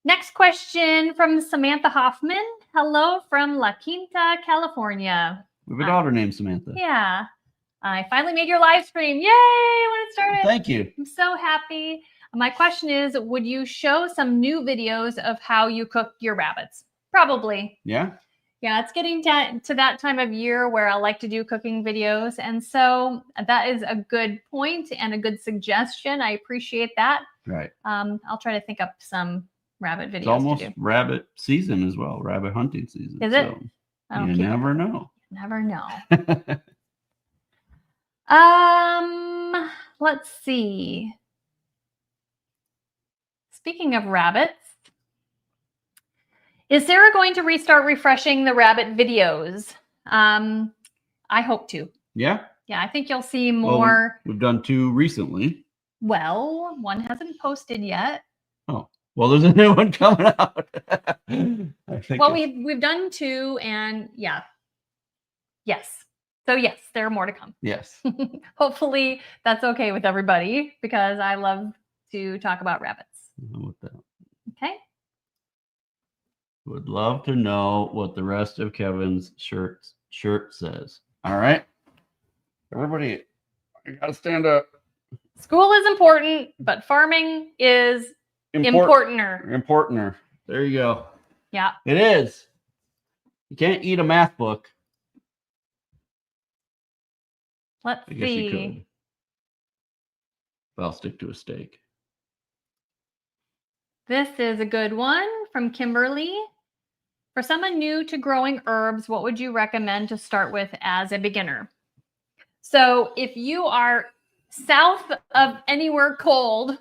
Next question from Samantha Hoffman. Hello from La Quinta, California. We have a daughter named Samantha. Yeah. I finally made your live stream. Yay! When it started. Thank you. I'm so happy. My question is, would you show some new videos of how you cook your rabbits? Probably. Yeah. Yeah, it's getting to that time of year where I like to do cooking videos. And so that is a good point and a good suggestion. I appreciate that. Right. I'll try to think up some rabbit videos. It's almost rabbit season as well, rabbit hunting season. Is it? So you never know. Never know. Let's see. Speaking of rabbits, is Sarah going to restart refreshing the rabbit videos? I hope to. Yeah. Yeah, I think you'll see more. Well, we've done 2 recently. Well, one hasn't posted yet. Oh, well, there's a new one coming out. We've done 2, and yes. So yes, there are more to come. Yes. Hopefully that's okay with everybody because I love to talk about rabbits. With that. Okay. Would love to know what the rest of Kevin's shirt says. All right. Everybody, you gotta stand up. School is important, but farming is importanter. Importanter. There you go. Yeah. It is. You can't eat a math book. Let's see. I guess you could. But I'll stick to a steak. This is a good one from Kimberly. For someone new to growing herbs, what would you recommend to start with as a beginner? So if you are south of anywhere cold,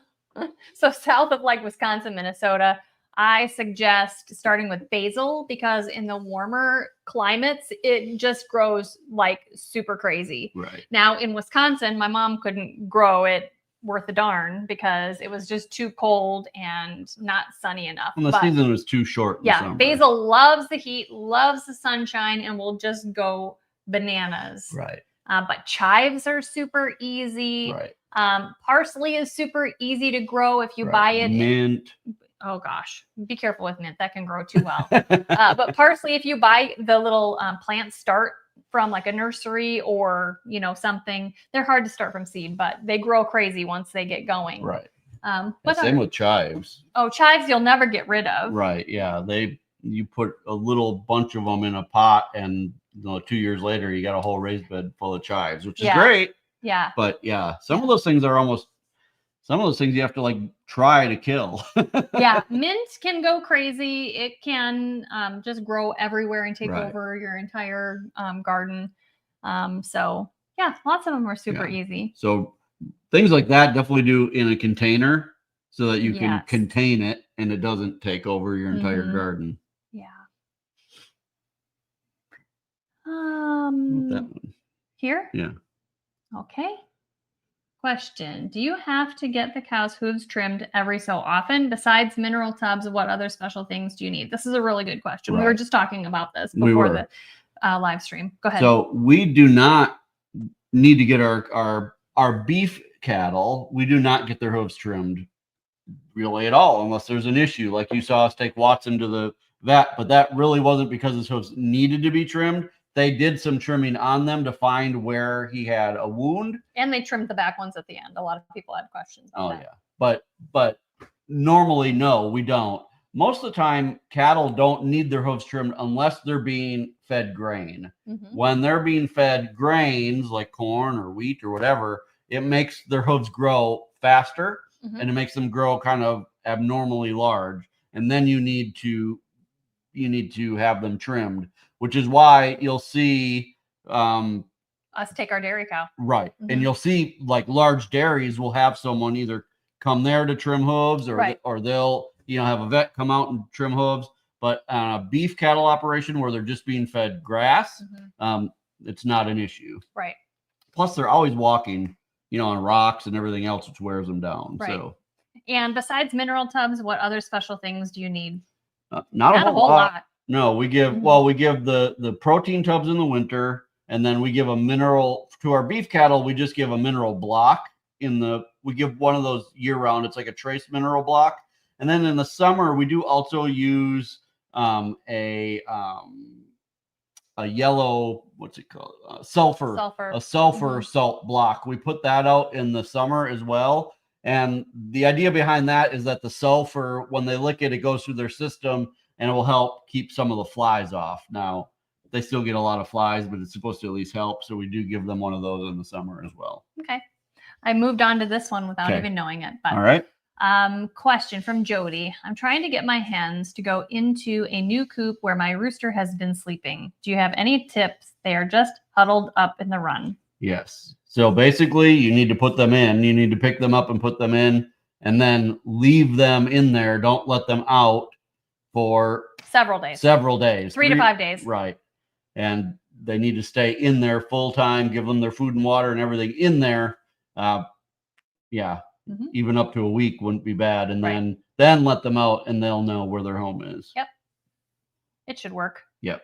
so south of like Wisconsin, Minnesota, I suggest starting with basil because in the warmer climates, it just grows like super crazy. Right. Now in Wisconsin, my mom couldn't grow it worth a darn because it was just too cold and not sunny enough. And the season was too short. Yeah, basil loves the heat, loves the sunshine, and will just go bananas. Right. But chives are super easy. Right. Parsley is super easy to grow if you buy it. Mint. Oh gosh, be careful with mint. That can grow too well. But parsley, if you buy the little plant start from like a nursery or, something, they're hard to start from seed, but they grow crazy once they get going. Right. Same with chives. Oh, chives you'll never get rid of. Right. Yeah. You put a little bunch of them in a pot and 2 years later, you got a whole raised bed full of chives, which is Yeah. great. Yeah. But yeah, some of those things are almost, some of those things you have to like try to kill. Yeah. Mint can go crazy. It can just grow everywhere and take Right. over your entire garden. So yeah, lots of them are super easy. So things like that definitely do in a container so that you can Yes. contain it and it doesn't take over your entire garden. Yeah. That one. Here? Yeah. Okay. Question. Do you have to get the cow's hooves trimmed every so often? Besides mineral tubs, what other special things do you need? This is a really good question. We were Right. just talking about this before the live stream. Go ahead. So we do not need to get our beef cattle. We do not get their hooves trimmed really at all unless there's an issue. Like you saw us take Watson to the vet, but that really wasn't because his hooves needed to be trimmed. They did some trimming on them to find where he had a wound. And they trimmed the back ones at the end. A lot of people had questions about that. Yeah. But normally, no, we don't. Most of the time, cattle don't need their hooves trimmed unless they're being fed grain. When they're being fed grains like corn or wheat or whatever, it makes their hooves grow faster and it makes them grow kind of abnormally large. And then you need to have them trimmed, which is why you'll see us take our dairy cow. Right. And you'll see like large dairies will have someone either come there to trim hooves or they'll, have a vet come out and trim hooves. But on a beef cattle operation where they're just being fed grass, it's not an issue. Right. Plus they're always walking, on rocks and everything else, which wears them down. Right. So. And besides mineral tubs, what other special things do you need? Not a whole lot. No, we give, we give the protein tubs in the winter. And then we give a mineral to our beef cattle. We just give a mineral block we give one of those year round. It's like a trace mineral block. And then in the summer, we do also use a yellow, what's it called? Sulfur. A sulfur salt block. We put that out in the summer as well. And the idea behind that is that the sulfur, when they lick it, it goes through their system and it will help keep some of the flies off. Now, they still get a lot of flies, but it's supposed to at least help. So we do give them one of those in the summer as well. Okay. I moved on to this one without even knowing it. But, all right. Question from Jody. I'm trying to get my hens to go into a new coop where my rooster has been sleeping. Do you have any tips? They are just huddled up in the run. Yes. So basically you need to put them in. You need to pick them up and put them in and then leave them in there. Don't let them out for several days. 3 to 5 days. Right. And they need to stay in there full time, give them their food and water and everything in there. Even up to a week wouldn't be bad. And then let them out and they'll know where their home is. Yep. It should work. Yep.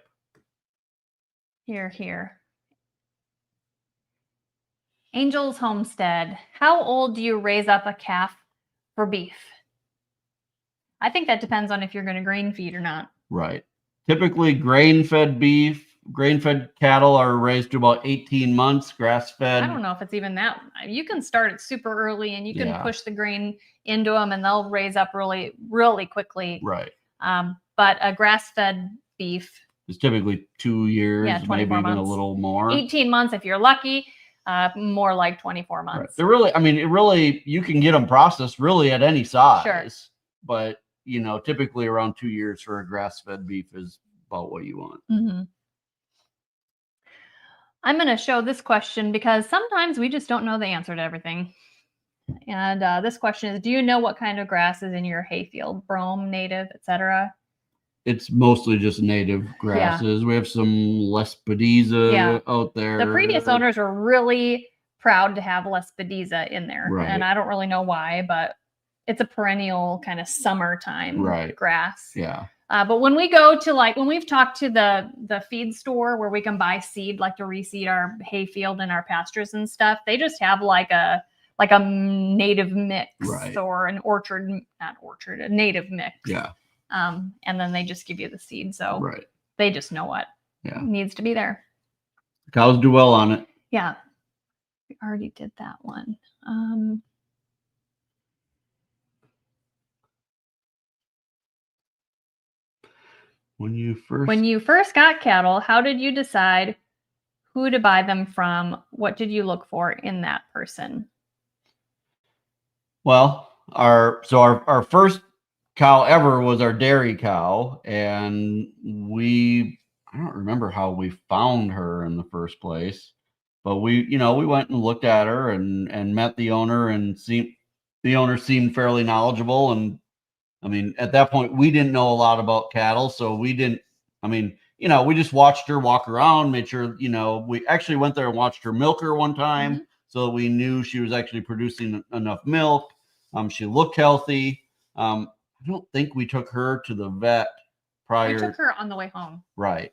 Here. Angel's Homestead. How old do you raise up a calf for beef? I think that depends on if you're going to grain feed or not. Right. Typically grain-fed beef, grain-fed cattle are raised to about 18 months, grass-fed. I don't know if it's even that. You can start it super early and you can push the grain into them and they'll raise up really, really quickly. Right. But a grass-fed beef is typically 2 years, maybe even a little more. 18 months if you're lucky, more like 24 months. Right. They're really, you can get them processed really at any size. Sure. But, typically around 2 years for a grass-fed beef is about what you want. I'm going to show this question because sometimes we just don't know the answer to everything. And this question is, do you know what kind of grass is in your hayfield? Brome, native, etc.? It's mostly just native grasses. We have some Lespedeza out there. The previous owners were really proud to have Lespedeza in there. Right. And I don't really know why, but it's a perennial kind of summertime grass. Yeah. But when we go to when we've talked to the feed store where we can buy seed, like to reseed our hayfield and our pastures and stuff, they just have like a native mix or an a native mix. Yeah. And then they just give you the seed. So they just know what needs to be there. Cows do well on it. Yeah. We already did that one. When you first got cattle, how did you decide who to buy them from? What did you look for in that person? Well, our first cow ever was our dairy cow, and I don't remember how we found her in the first place, but we went and looked at her and met the owner, and the owner seemed fairly knowledgeable. And I mean, at that point, we didn't know a lot about cattle, so we didn't. I mean, we just watched her walk around, made sure, we actually went there and watched her milk her one time, so that we knew she was actually producing enough milk. She looked healthy. I don't think we took her to the vet prior. We took her on the way home. Right.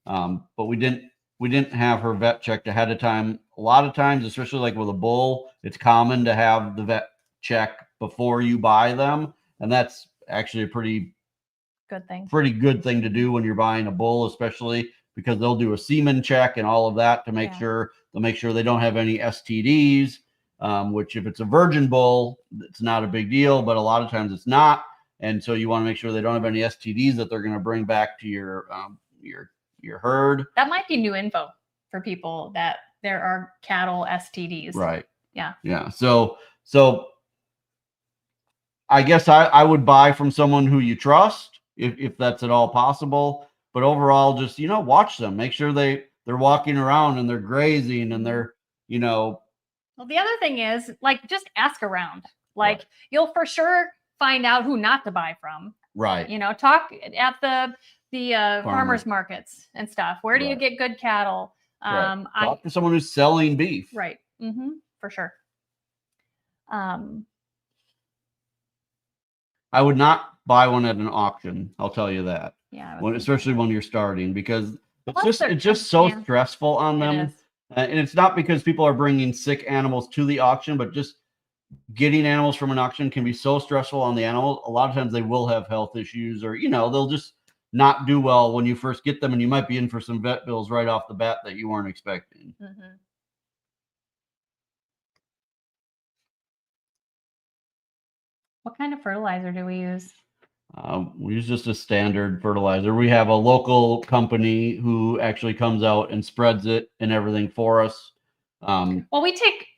But we didn't have her vet checked ahead of time. A lot of times, especially like with a bull, it's common to have the vet check before you buy them. And that's actually a pretty good thing to do when you're buying a bull, especially because they'll do a semen check and all of that to make sure they don't have any STDs. Which if it's a virgin bull, it's not a big deal, but a lot of times it's not. And so you want to make sure they don't have any STDs that they're going to bring back to your herd. That might be new info for people, that there are cattle STDs. Right. Yeah. Yeah. So I guess I would buy from someone who you trust, if that's at all possible. But overall, just, watch them, make sure they're walking around and they're grazing and they're, Well, the other thing is, like, just ask around. Like, you'll for sure find out who not to buy from. Right. Talk at the farmers markets and stuff. Where do you get good cattle? Talk to someone who's selling beef. Right. For sure. I would not buy one at an auction. I'll tell you that. Yeah. Especially when you're starting, because it's just so stressful on them. And it's not because people are bringing sick animals to the auction, but just getting animals from an auction can be so stressful on the animal. A lot of times they will have health issues, or, they'll just not do well when you first get them, and you might be in for some vet bills right off the bat that you weren't expecting. What kind of fertilizer do we use? We use just a standard fertilizer. We have a local company who actually comes out and spreads it and everything for us. Well,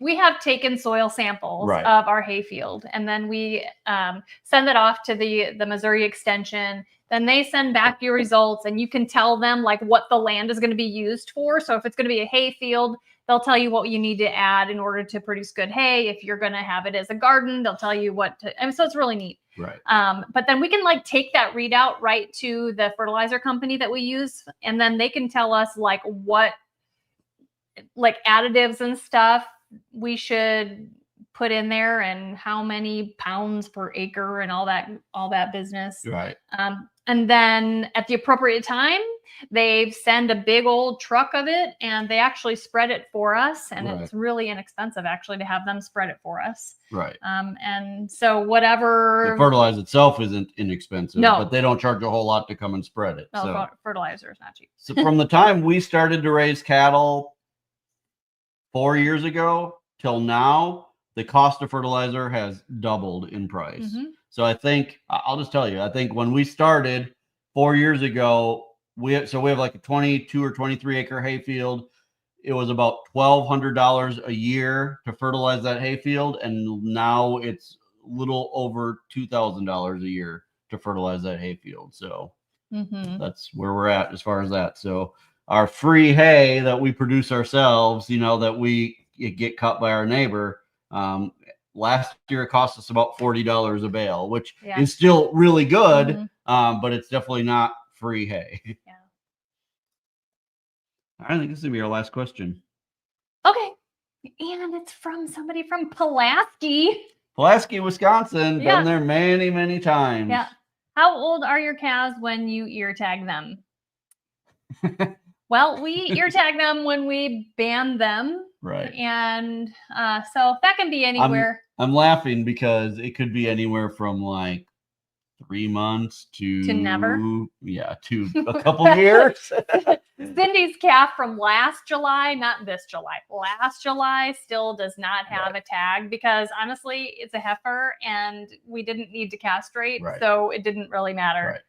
we have taken soil samples of our hayfield, and then we send it off to the Missouri Extension. Then they send back your results, and you can tell them like what the land is going to be used for. So if it's going to be a hayfield, they'll tell you what you need to add in order to produce good hay. If you're going to have it as a garden, they'll tell you what to. And so it's really neat. Right. But then we can like take that readout right to the fertilizer company that we use, and then they can tell us like what like additives and stuff we should put in there, and how many pounds per acre and all that business. Right. And then at the appropriate time, they send a big old truck of it, and they actually spread it for us. And it's really inexpensive actually to have them spread it for us. Right. And so whatever. The fertilizer itself isn't inexpensive, no, but they don't charge a whole lot to come and spread it. No, so fertilizer is not cheap. So from the time we started to raise cattle 4 years ago till now, the cost of fertilizer has doubled in price. So I think, I'll just tell you, I think when we started 4 years ago, we have like a 22 or 23 acre hayfield. It was about $1,200 a year to fertilize that hayfield, and now it's a little over $2,000 a year to fertilize that hayfield. So that's where we're at as far as that. So our free hay that we produce ourselves, that we get cut by our neighbor, last year it cost us about $40 a bale, which is still really good, but it's definitely not free hay. Yeah. I think this is gonna be our last question. Okay, and it's from somebody from Pulaski, Wisconsin. Been there many, many times. Yeah. How old are your calves when you ear tag them? Well, we ear tag them when we ban them. Right. And so that can be anywhere. I'm laughing because it could be anywhere from like 3 months to never. Yeah, to a couple years. Cindy's calf from last July, not this July, last July, still does not have a tag, because honestly, it's a heifer and we didn't need to castrate. So it didn't really matter.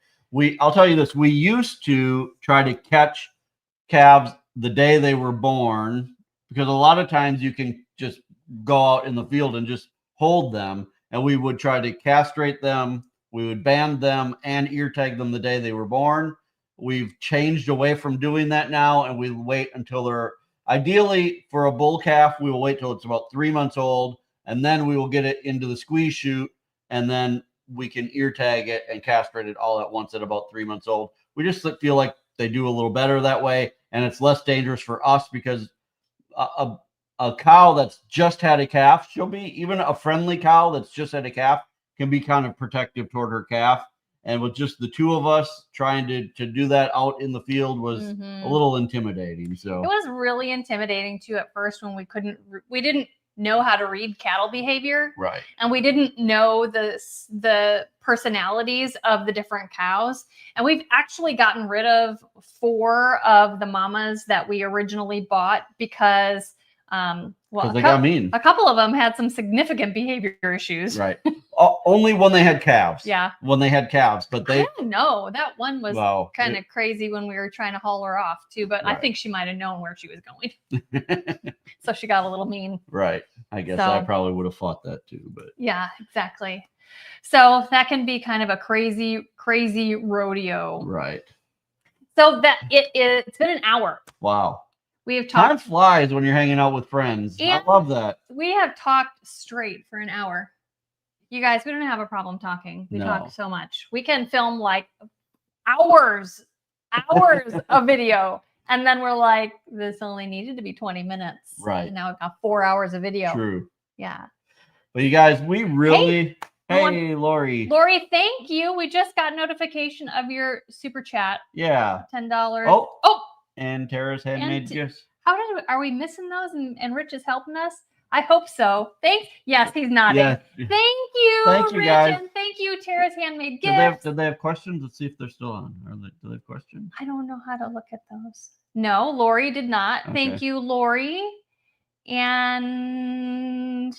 I'll tell you this, we used to try to catch calves the day they were born, because a lot of times you can just go out in the field and just hold them, and we would try to castrate them. We would band them and ear tag them the day they were born. We've changed away from doing that now, and we wait until they're, ideally for a bull calf, we will wait till it's about 3 months old, and then we will get it into the squeeze chute, and then we can ear tag it and castrate it all at once at about 3 months old. We just feel like they do a little better that way, and it's less dangerous for us, because a cow that's just had a calf, she'll be, even a friendly cow that's just had a calf can be kind of protective toward her calf. And with just the two of us trying to do that out in the field was a little intimidating. So it was really intimidating too at first, when we didn't know how to read cattle behavior. Right. And we didn't know the personalities of the different cows. And we've actually gotten rid of 4 of the mamas that we originally bought because they got mean. A couple of them had some significant behavior issues. Right. Only when they had calves. Yeah. When they had calves, but they. I don't know. That one was kind of crazy when we were trying to haul her off too, but right. I think she might have known where she was going. So she got a little mean. Right. I guess I probably would have fought that too, but. Yeah, exactly. So that can be kind of a crazy, crazy rodeo. Right. So it's been an hour. Wow. We have talked. Time flies when you're hanging out with friends. I love that. We have talked straight for an hour. You guys, we don't have a problem talking. We talk so much. We can film like hours of video. And then we're like, this only needed to be 20 minutes. Right. And now we've got 4 hours of video. True. Yeah. But you guys, we really... Hey, Lori. Lori, thank you. We just got notification of your super chat. Yeah. $10. Oh. And Tara's handmade gifts. Are we missing those? And Rich is helping us? I hope so. Yes, he's nodding. Yeah. Thank you, Rich, guys. And thank you, Tara's handmade gifts. Did they have questions? Let's see if they're still on. Do they have questions? I don't know how to look at those. No, Lori did not. Okay. Thank you, Lori. And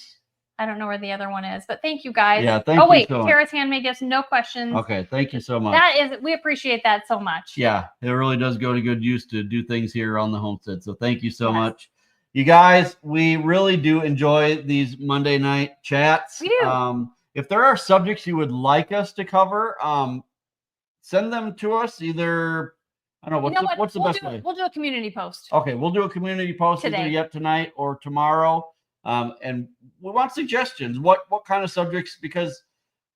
I don't know where the other one is, but thank you, guys. Yeah, thank you so much. Tara's handmade gifts, no questions. Okay, thank you so much. We appreciate that so much. Yeah, it really does go to good use to do things here on the homestead. So thank you so much. You guys, we really do enjoy these Monday night chats. We do. If there are subjects you would like us to cover, send them to us. Either, I don't know, what's the best way? We'll do a community post. Okay, we'll do a community post either yet tonight or tomorrow. And we want suggestions. What kind of subjects? Because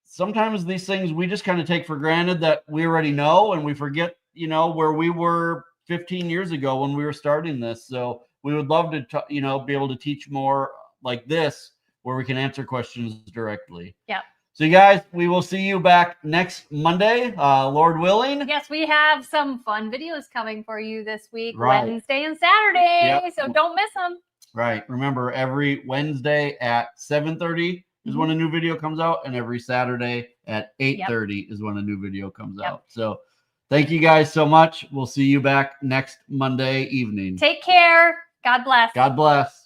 sometimes these things we just kind of take for granted that we already know, and we forget, where we were 15 years ago when we were starting this. So we would love to, be able to teach more like this, where we can answer questions directly. Yeah. So you guys, we will see you back next Monday, Lord willing. Yes, we have some fun videos coming for you this week, Wednesday and Saturday. Yep. So don't miss them. Right. Remember, every Wednesday at 7:30 is when a new video comes out, and every Saturday at 8:30 is when a new video comes out. So thank you guys so much. We'll see you back next Monday evening. Take care. God bless. God bless.